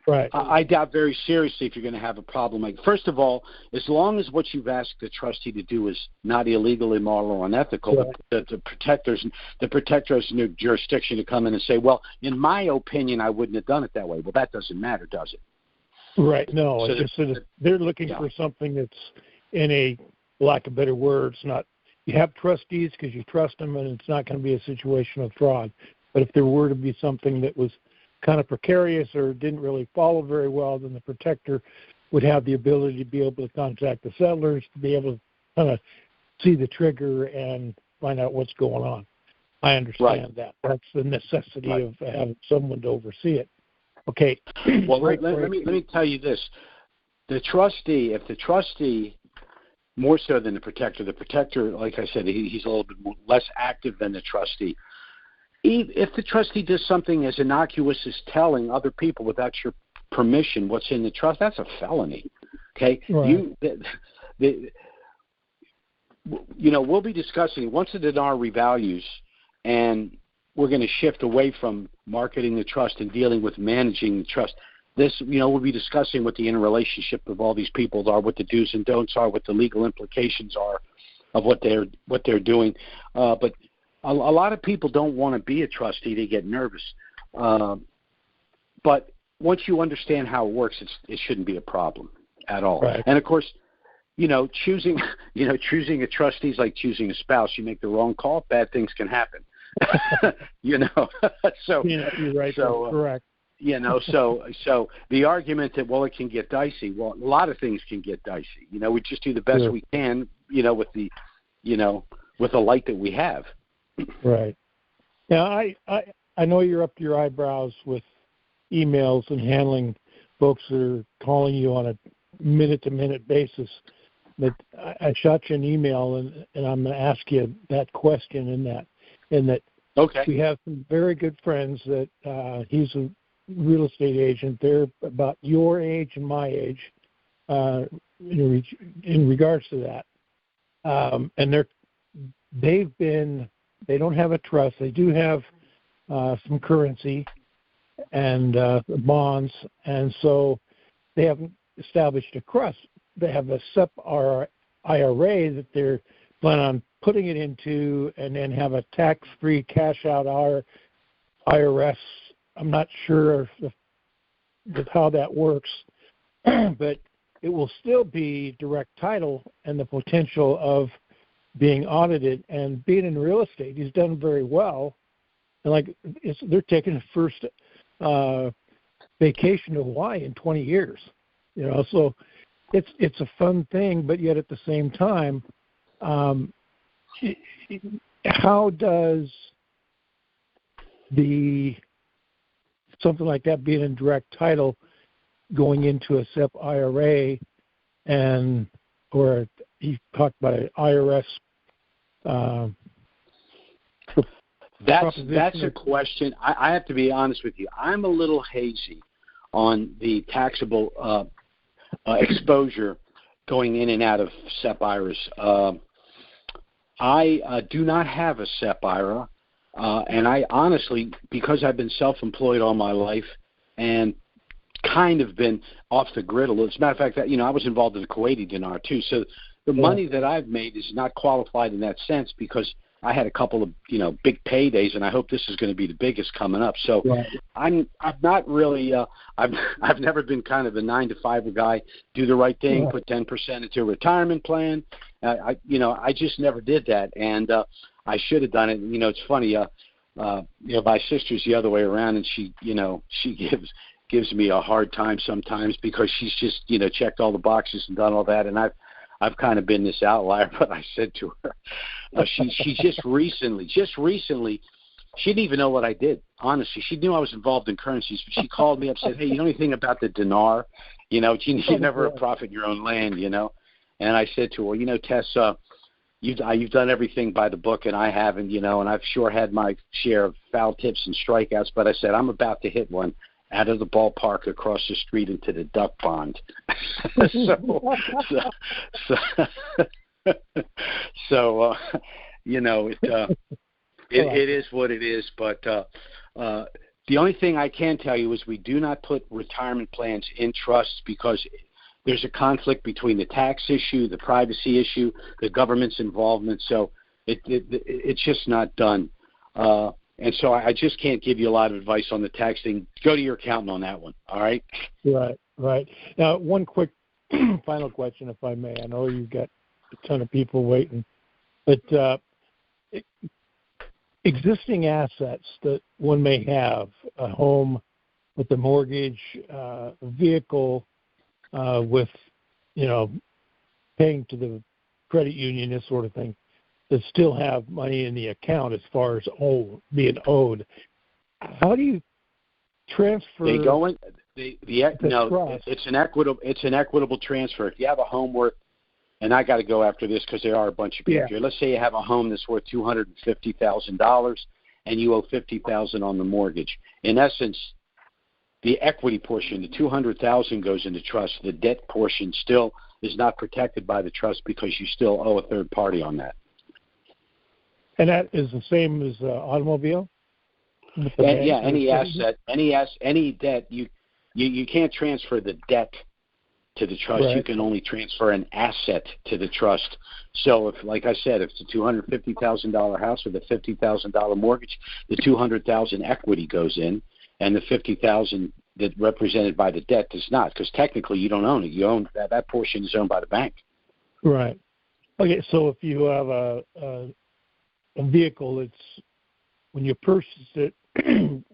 right. I doubt very seriously if you're going to have a problem. Like, first of all, as long as what you've asked the trustee to do is not illegal, immoral, or unethical, right. the protector has no jurisdiction to come in and say, well, in my opinion, I wouldn't have done it that way. Well, that doesn't matter, does it? Right. No, So it's just they're looking for something that's in a, lack of better words, not, you have trustees because you trust them and it's not going to be a situation of fraud. But if there were to be something that was kind of precarious or didn't really follow very well, then the protector would have the ability to be able to contact the settlers, to be able to kind of see the trigger and find out what's going on. I understand that. That's the necessity of having someone to oversee it. Okay. Well, let me tell you this. If the trustee, more so than the protector, like I said, he's a little bit less active than the trustee. If the trustee does something as innocuous as telling other people without your permission what's in the trust, that's a felony. Okay? Right. We'll be discussing, once the dinar revalues, and we're going to shift away from marketing the trust and dealing with managing the trust. This, we'll be discussing what the interrelationship of all these people are, what the do's and don'ts are, what the legal implications are of what they're doing. But a lot of people don't want to be a trustee; they get nervous. But once you understand how it works, it shouldn't be a problem at all. Right. And of course, choosing a trustee is like choosing a spouse. You make the wrong call, bad things can happen. So you're right. So, that's correct. So the argument that, well, it can get dicey. Well, a lot of things can get dicey. We just do the best we can, with the light that we have. Right. Now, I know you're up to your eyebrows with emails and handling folks that are calling you on a minute-to-minute basis. But I shot you an email, and I'm going to ask you that question in that okay. We have some very good friends that he's a real estate agent. They're about your age and my age in regards to that. And they don't have a trust. They do have some currency and bonds, and so they haven't established a trust. They have a SEP IRA that they're planning on putting it into, and then have a tax-free cash-out IRS. I'm not sure of how that works, but it will still be direct title and the potential of being audited. And being in real estate, he's done very well. And they're taking the first vacation to Hawaii in 20 years. So it's a fun thing, but yet at the same time, how does something like that being in direct title going into a SEP IRA or he talked about an IRS That's a question. I have to be honest with you. I'm a little hazy on the taxable exposure going in and out of SEP IRAs. I do not have a SEP IRA, and I honestly, because I've been self-employed all my life and kind of been off the grid a little. As a matter of fact, I was involved in the Kuwaiti dinar too. So the money that I've made is not qualified in that sense because I had a couple of big paydays, and I hope this is going to be the biggest coming up. So I'm not really I've never been kind of a 9-to-5 guy. Do the right thing, put 10% into a retirement plan. I just never did that, and I should have done it. It's funny. My sister's the other way around, and she gives me a hard time sometimes because she's just checked all the boxes and done all that, and I've kind of been this outlier. But I said to her, she just recently, she didn't even know what I did. Honestly, she knew I was involved in currencies, but she called me up and said, "Hey, you know anything about the dinar? You never profit your own land, And I said to her, Tess, you've done everything by the book, and I haven't, and I've sure had my share of foul tips and strikeouts. But I said I'm about to hit one out of the ballpark across the street into the duck pond." So, it is what it is. But the only thing I can tell you is we do not put retirement plans in trusts because there's a conflict between the tax issue, the privacy issue, the government's involvement. So it's just not done. And so I just can't give you a lot of advice on the tax thing. Go to your accountant on that one, all right? Right. Now, one quick final question, if I may. I know you've got a ton of people waiting. But existing assets that one may have, a home with a mortgage, a vehicle with, paying to the credit union, this sort of thing, that still have money in the account as far as being owed. How do you transfer? They go in. It's an equitable transfer. If you have a home worth, and I got to go after this because there are a bunch of people here. Let's say you have a home that's worth $250,000, and you owe $50,000 on the mortgage. In essence, the equity portion, the $200,000 goes into trust. The debt portion still is not protected by the trust because you still owe a third party on that. And that is the same as automobile? Any asset, any debt, you can't transfer the debt to the trust. Right. You can only transfer an asset to the trust. So if, like I said, if it's a $250,000 house with a $50,000 mortgage, the $200,000 equity goes in, and the $50,000 that represented by the debt does not, because technically you don't own it. You own that portion is owned by the bank. Right. Okay. So if you have a vehicle that's, when you purchased it,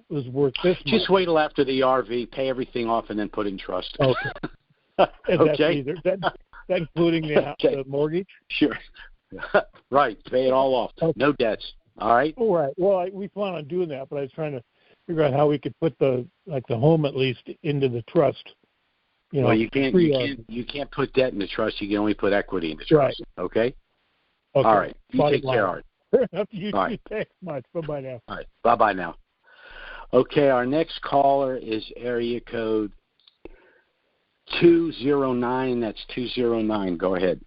was worth this much. Just wait till after the RV, pay everything off, and then put in trust. Okay. Okay. That including the mortgage? Sure. Right. Pay it all off. Okay. No debts. All right? All right. Well, we plan on doing that, but I was trying to figure out how we could put the home at least into the trust. Well, you can't put debt in the trust. You can only put equity in the trust. Right. Okay? All right. You take care, Art. You thanks much. Bye-bye now. All right. Bye-bye now. Okay, our next caller is area code 209. That's 209. Go ahead.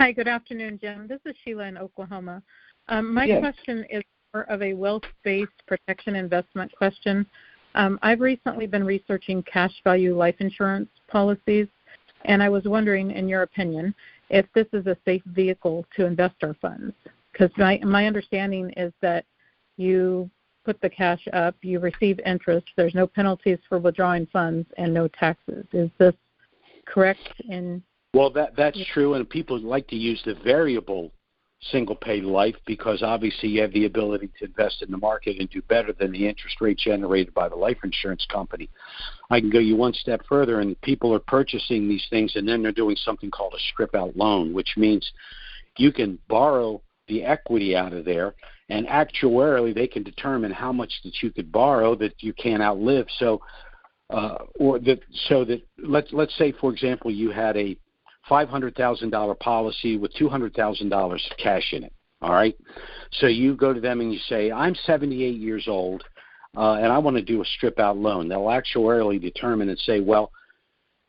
Hi, good afternoon, Jim. This is Sheila in Oklahoma. My question is more of a wealth-based protection investment question. I've recently been researching cash value life insurance policies, and I was wondering, in your opinion, if this is a safe vehicle to invest our funds. Because my understanding is that you put the cash up, you receive interest, there's no penalties for withdrawing funds, and no taxes. Is this correct? Well, that's true, and people like to use the variable single-pay life because obviously you have the ability to invest in the market and do better than the interest rate generated by the life insurance company. I can go you one step further, and people are purchasing these things, and then they're doing something called a strip-out loan, which means you can borrow the equity out of there, and actuarially they can determine how much that you could borrow that you can't outlive. So, let's say, for example, you had a $500,000 policy with $200,000 of cash in it. All right. So you go to them and you say, I'm 78 years old, and I want to do a strip out loan. They'll actuarially determine and say, well,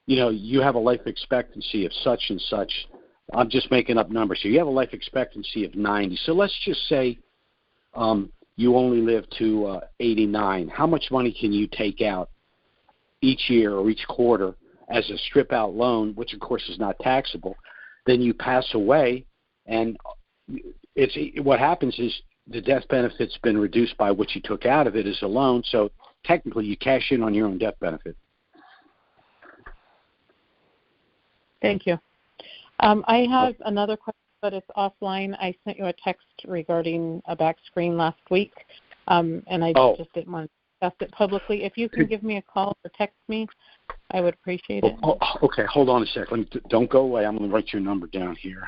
you have a life expectancy of such and such. I'm just making up numbers here. You have a life expectancy of 90. So let's just say you only live to 89. How much money can you take out each year or each quarter as a strip-out loan, which, of course, is not taxable? Then you pass away, and what happens is the death benefit's been reduced by what you took out of it as a loan, so technically you cash in on your own death benefit. Thank you. I have another question, but it's offline. I sent you a text regarding a back screen last week, and I just didn't want to discuss it publicly. If you can give me a call or text me, I would appreciate it. Okay, hold on a second. Don't go away. I'm going to write your number down here.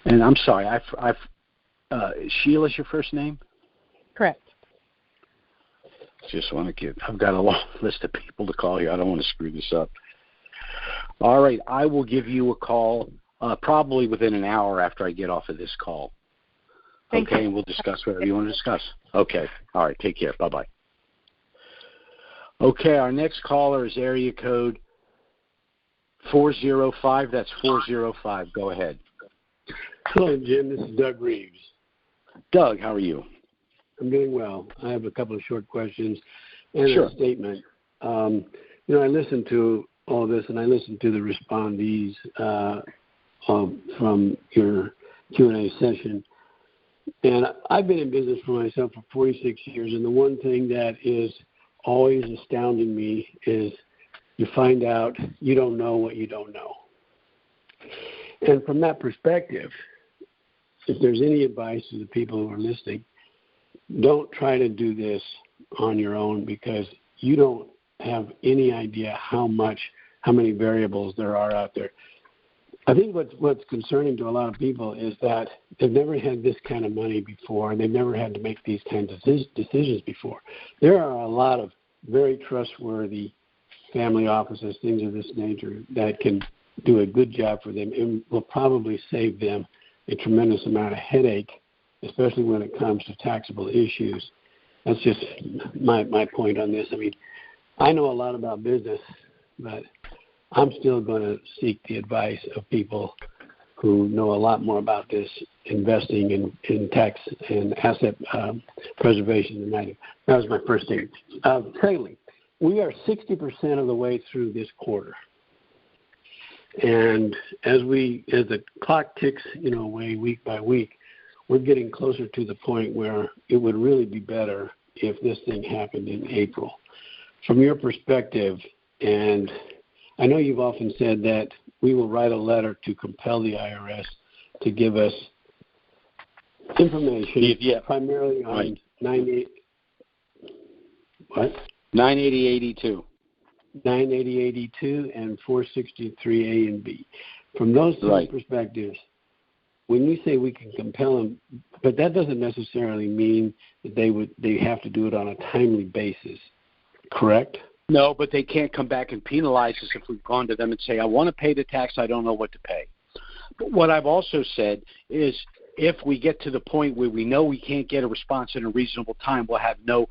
And I'm sorry, Sheila's your first name? Correct. Just want to I've got a long list of people to call here. I don't want to screw this up. All right, I will give you a call probably within an hour after I get off of this call. Thank okay, you. and we'll discuss whatever you want to discuss. Okay. All right. Take care. Bye-bye. Okay, our next caller is area code 405. That's 405. Go ahead. Hello, Jim. This is Doug Reeves. Doug, how are you? I'm doing well. I have a couple of short questions and Sure. a statement. I listened to all this, and I listened to the respondees from your Q&A session. And I've been in business for myself for 46 years, and the one thing that is always astounding me is you find out you don't know what you don't know. And from that perspective, if there's any advice to the people who are listening, don't try to do this on your own, because you don't have any idea how many variables there are out there. I think what's concerning to a lot of people is that they've never had this kind of money before, and they've never had to make these kinds of decisions before. There are a lot of very trustworthy family offices, things of this nature, that can do a good job for them and will probably save them a tremendous amount of headache, especially when it comes to taxable issues. That's just my point on this. I mean, I know a lot about business, but I'm still going to seek the advice of people who know a lot more about this investing in tax and asset preservation than I do. That was my first statement. Secondly, we are 60% of the way through this quarter. And as the clock ticks, away week by week, we're getting closer to the point where it would really be better if this thing happened in April. From your perspective, and I know you've often said that we will write a letter to compel the IRS to give us information, primarily on 980.82. 980.82 and 463A and B. From those three perspectives, when you say we can compel them, but that doesn't necessarily mean that they have to do it on a timely basis, correct? No, but they can't come back and penalize us if we've gone to them and say, I want to pay the tax, I don't know what to pay. But what I've also said is if we get to the point where we know we can't get a response in a reasonable time, we'll have no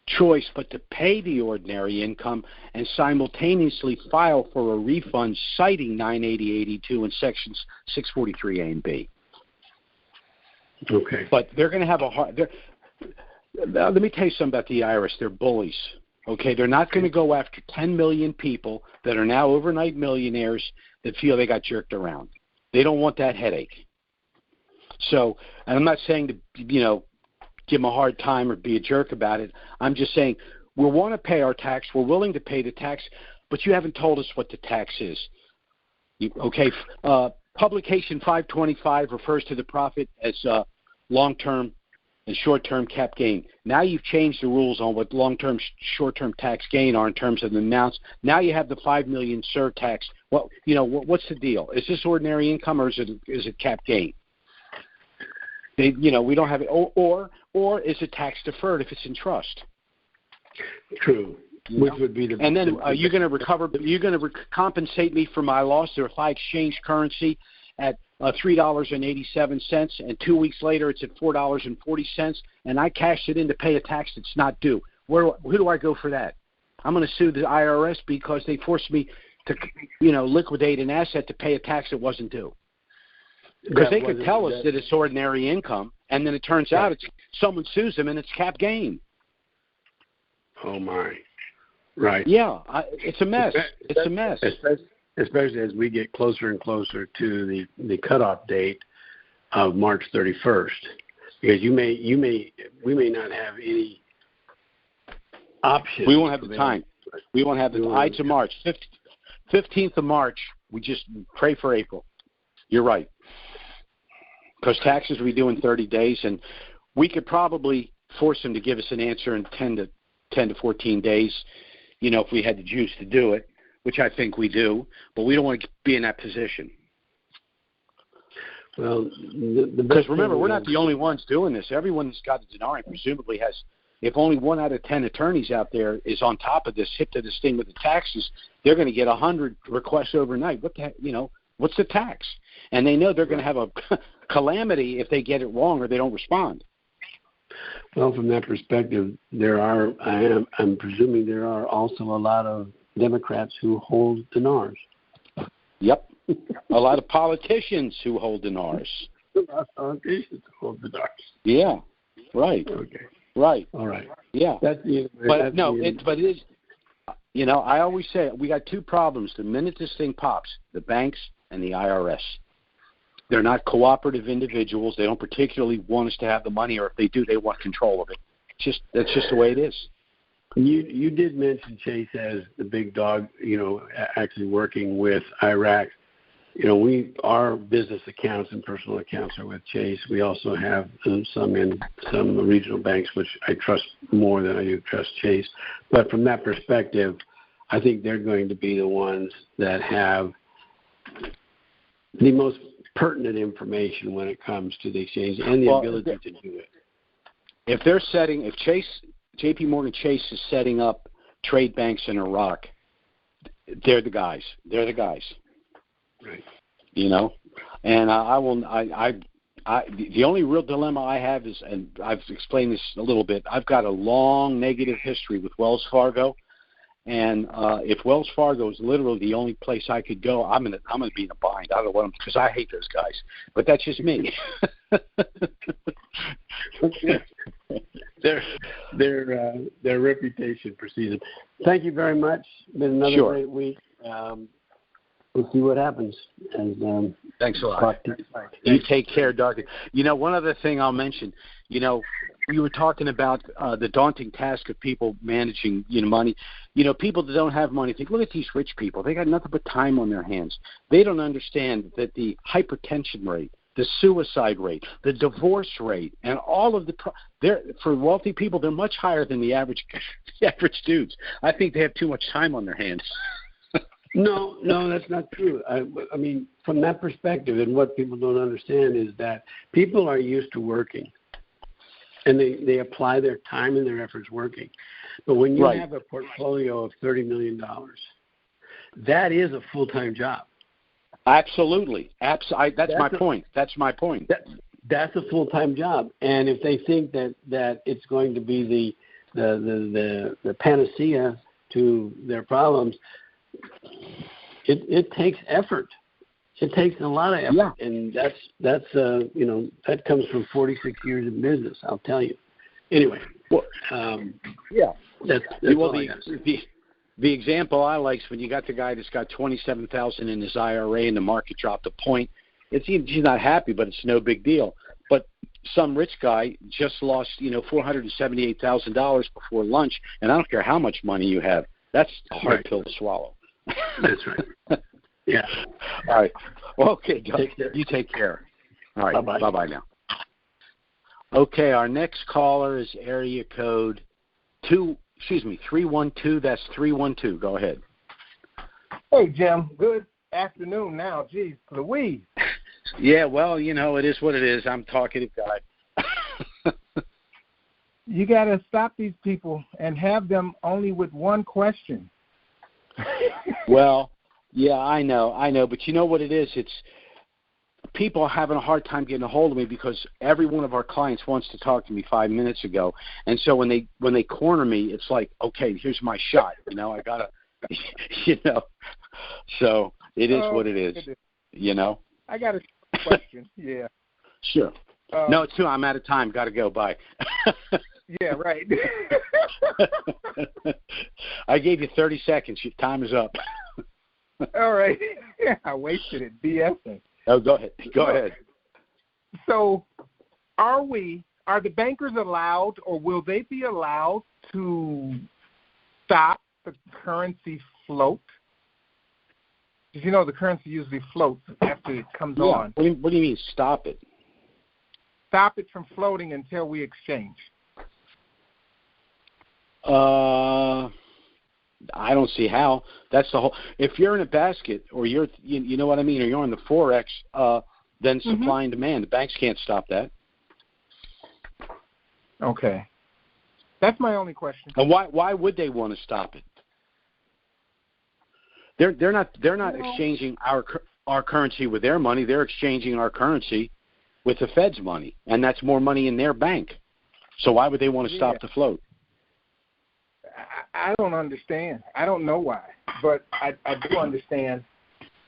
choice but to pay the ordinary income and simultaneously file for a refund citing 980.82 and sections 643A and B. Okay. But they're going to have a hard – let me tell you something about the IRS. They're bullies. Okay, they're not going to go after 10 million people that are now overnight millionaires that feel they got jerked around. They don't want that headache. So, and I'm not saying to, give them a hard time or be a jerk about it. I'm just saying we want to pay our tax. We're willing to pay the tax, but you haven't told us what the tax is. Publication 525 refers to the profit as long-term and short-term cap gain. Now you've changed the rules on what long-term, short-term tax gain are in terms of the amounts. Now you have the $5 million surtax. Well, what's the deal? Is this ordinary income or is it cap gain? We don't have it. Or is it tax deferred if it's in trust? True. Which would be the. And then are you going to recover? You're going to compensate me for my loss if I exchange currency at $3.87, and 2 weeks later it's at $4.40, and I cashed it in to pay a tax that's not due. Who do I go for that? I'm going to sue the IRS because they forced me to, liquidate an asset to pay a tax that wasn't due. Because they could tell us that it's ordinary income, and then it turns out someone sues them and it's cap gain. Oh my! Right. Yeah, it's a mess. It's a mess. Especially as we get closer and closer to the cutoff date of March 31st, because we may not have any options. We won't have the time. We won't have the Ides of March. 15th of March. We just pray for April. You're right. Because taxes we do in 30 days, and we could probably force them to give us an answer in 10 to 14 days, if we had the juice to do it, which I think we do, but we don't want to be in that position. Well, because remember, we're not the only ones doing this. Everyone that's got a denarii presumably has. If only 1 out of 10 attorneys out there is on top of this, hip to this thing with the taxes, they're going to get 100 requests overnight. What the heck, what's the tax? and they know they're going to have a calamity if they get it wrong or they don't respond. Well, from that perspective, I'm presuming there are also a lot of Democrats who hold dinars. Yep. A lot of politicians who hold dinars. A lot of politicians who hold dinars. Yeah. Right. Okay. Right. All right. Yeah. But it is, you know, I always say we got two problems. The minute this thing pops, the banks and the IRS. They're not cooperative individuals. They don't particularly want us to have the money, or if they do, they want control of it. That's just the way it is. You did mention Chase as the big dog, you know, actually working with Iraq. You know, our business accounts and personal accounts are with Chase. We also have some in some regional banks, which I trust more than I do trust Chase. But from that perspective, I think they're going to be the ones that have the most pertinent information when it comes to the exchange and the ability to do it. If JP Morgan Chase is setting up trade banks in Iraq, they're the guys. They're the guys. Right. You know, and the only real dilemma I have is, and I've explained this a little bit, I've got a long negative history with Wells Fargo. And if Wells Fargo is literally the only place I could go, I'm gonna be in a bind. I don't want them because I hate those guys. But that's just me. Their reputation precedes them. Thank you very much. It's been another great week. We'll see what happens. And thanks a lot. You take care, Doctor. You know, one other thing I'll mention. You know, we were talking about the daunting task of people managing, you know, money. You know, people that don't have money think, look at these rich people. They got nothing but time on their hands. They don't understand that the hypertension rate, the suicide rate, the divorce rate, and all of for wealthy people, they're much higher than the average dudes. I think they have too much time on their hands. No, that's not true. I mean, from that perspective, and what people don't understand is that people are used to working, and they apply their time and their efforts working. But when you have a portfolio of $30 million, that is a full-time job. Absolutely. That's my point. That's my point. That's a full-time job. And if they think that it's going to be the panacea to their problems, it takes effort. It takes a lot of effort, and that's you know, that comes from 46 years in business. I'll tell you. Anyway, that's the example I like is when you got the guy that's got $27,000 in his IRA and the market dropped a point. He's not happy, but it's no big deal. But some rich guy just lost, you know, $478,000 before lunch, and I don't care how much money you have. That's a hard pill to swallow. That's right. Yeah. All right. Well, okay, Doug, you take care. All right. Bye-bye. Bye-bye now. Okay, our next caller is area code 312. That's 312. Go ahead. Hey, Jim. Good afternoon now. Geez, Louise. Yeah, well, you know, it is what it is. I'm a talkative guy. You got to stop these people and have them only with one question. Well, yeah, I know. But you know what it is? It's people are having a hard time getting a hold of me because every one of our clients wants to talk to me 5 minutes ago. And so when they corner me, it's like, okay, here's my shot. You know, I got to, you know. So it is what it is, you know. I got a question, yeah. Sure. No, it's too. I'm out of time. Got to go. Bye. Yeah, right. I gave you 30 seconds. Your time is up. All right. Yeah, I wasted it. BSing. Oh, go ahead. Go ahead. So, are the bankers allowed, or will they be allowed to stop the currency float? Because, you know, the currency usually floats after it comes on. What do you mean, stop it? Stop it from floating until we exchange. I don't see how. That's the whole. If you're in a basket, or you know what I mean, or you're on the forex, then supply and demand. The banks can't stop that. Okay, that's my only question. And why would they want to stop it? They're not exchanging our currency with their money. They're exchanging our currency with the Fed's money, and that's more money in their bank. So why would they want to stop the float? I don't understand. I don't know why, but I do understand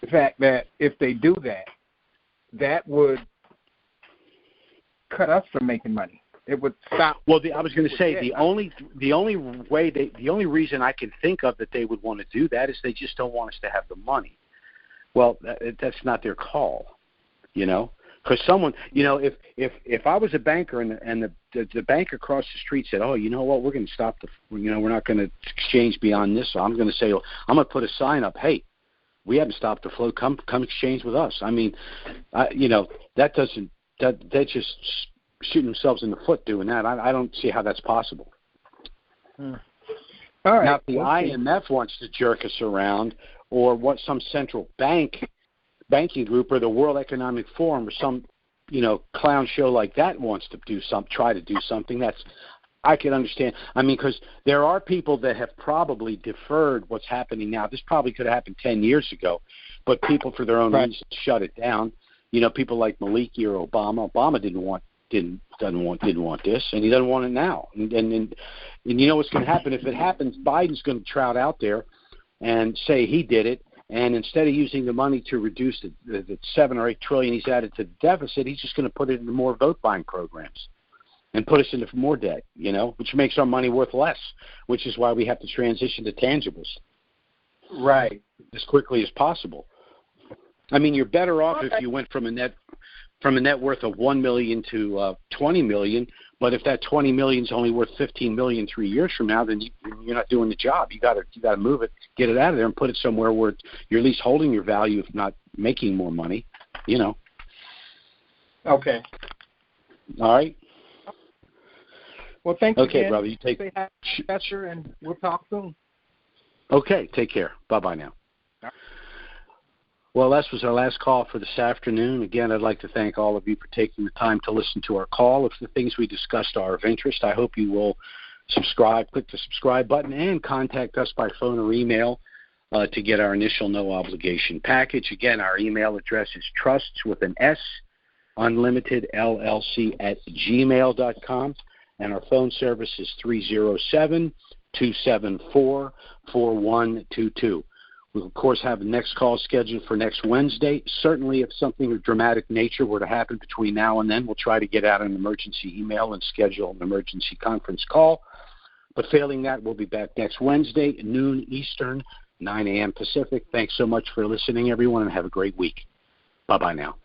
the fact that if they do that, that would cut us from making money. It would stop. Well, I was going to say the only reason I can think of that they would want to do that is they just don't want us to have the money. Well, that's not their call, because someone, if I was a banker and the bank across the street said, oh, you know what, we're going to stop we're not going to exchange beyond this. So I'm going to say, I'm going to put a sign up, hey, we haven't stopped the flow. Come exchange with us. I mean, that doesn't. They just shooting themselves in the foot doing that. I don't see how that's possible. All right. Now, if the IMF wants to jerk us around, or what some central banking group, or the World Economic Forum, or some clown show like that wants to try to do something, I can understand. I mean, because there are people that have probably deferred what's happening now. This probably could have happened 10 years ago, but people for their own reasons shut it down. People like Maliki or Obama. Obama didn't want this, and he doesn't want it now. And you know what's going to happen if it happens? Biden's going to trot out there and say he did it, and instead of using the money to reduce the $7 or $8 trillion he's added to the deficit, he's just going to put it into more vote buying programs and put us into more debt. Which makes our money worth less, which is why we have to transition to tangibles, right, as quickly as possible. I mean, you're better off if you went from a net worth of $1 million to $20 million. But if that $20 million is only worth $15 million 3 years from now, then you're not doing the job. You got to move it, get it out of there, and put it somewhere where you're at least holding your value, if not making more money. Okay. All right. Well, thank you. Okay, again. brother. You take. Say hi, Professor, and we'll talk soon. Okay. Take care. Bye now. Well, that was our last call for this afternoon. Again, I'd like to thank all of you for taking the time to listen to our call. If the things we discussed are of interest, I hope you will subscribe, click the subscribe button, and contact us by phone or email to get our initial no-obligation package. Again, our email address is trusts with an S, unlimited LLC @gmail.com, and our phone service is 307-274-4122. We'll, of course, have the next call scheduled for next Wednesday. Certainly, if something of dramatic nature were to happen between now and then, we'll try to get out an emergency email and schedule an emergency conference call. But failing that, we'll be back next Wednesday, noon Eastern, 9 a.m. Pacific. Thanks so much for listening, everyone, and have a great week. Bye-bye now.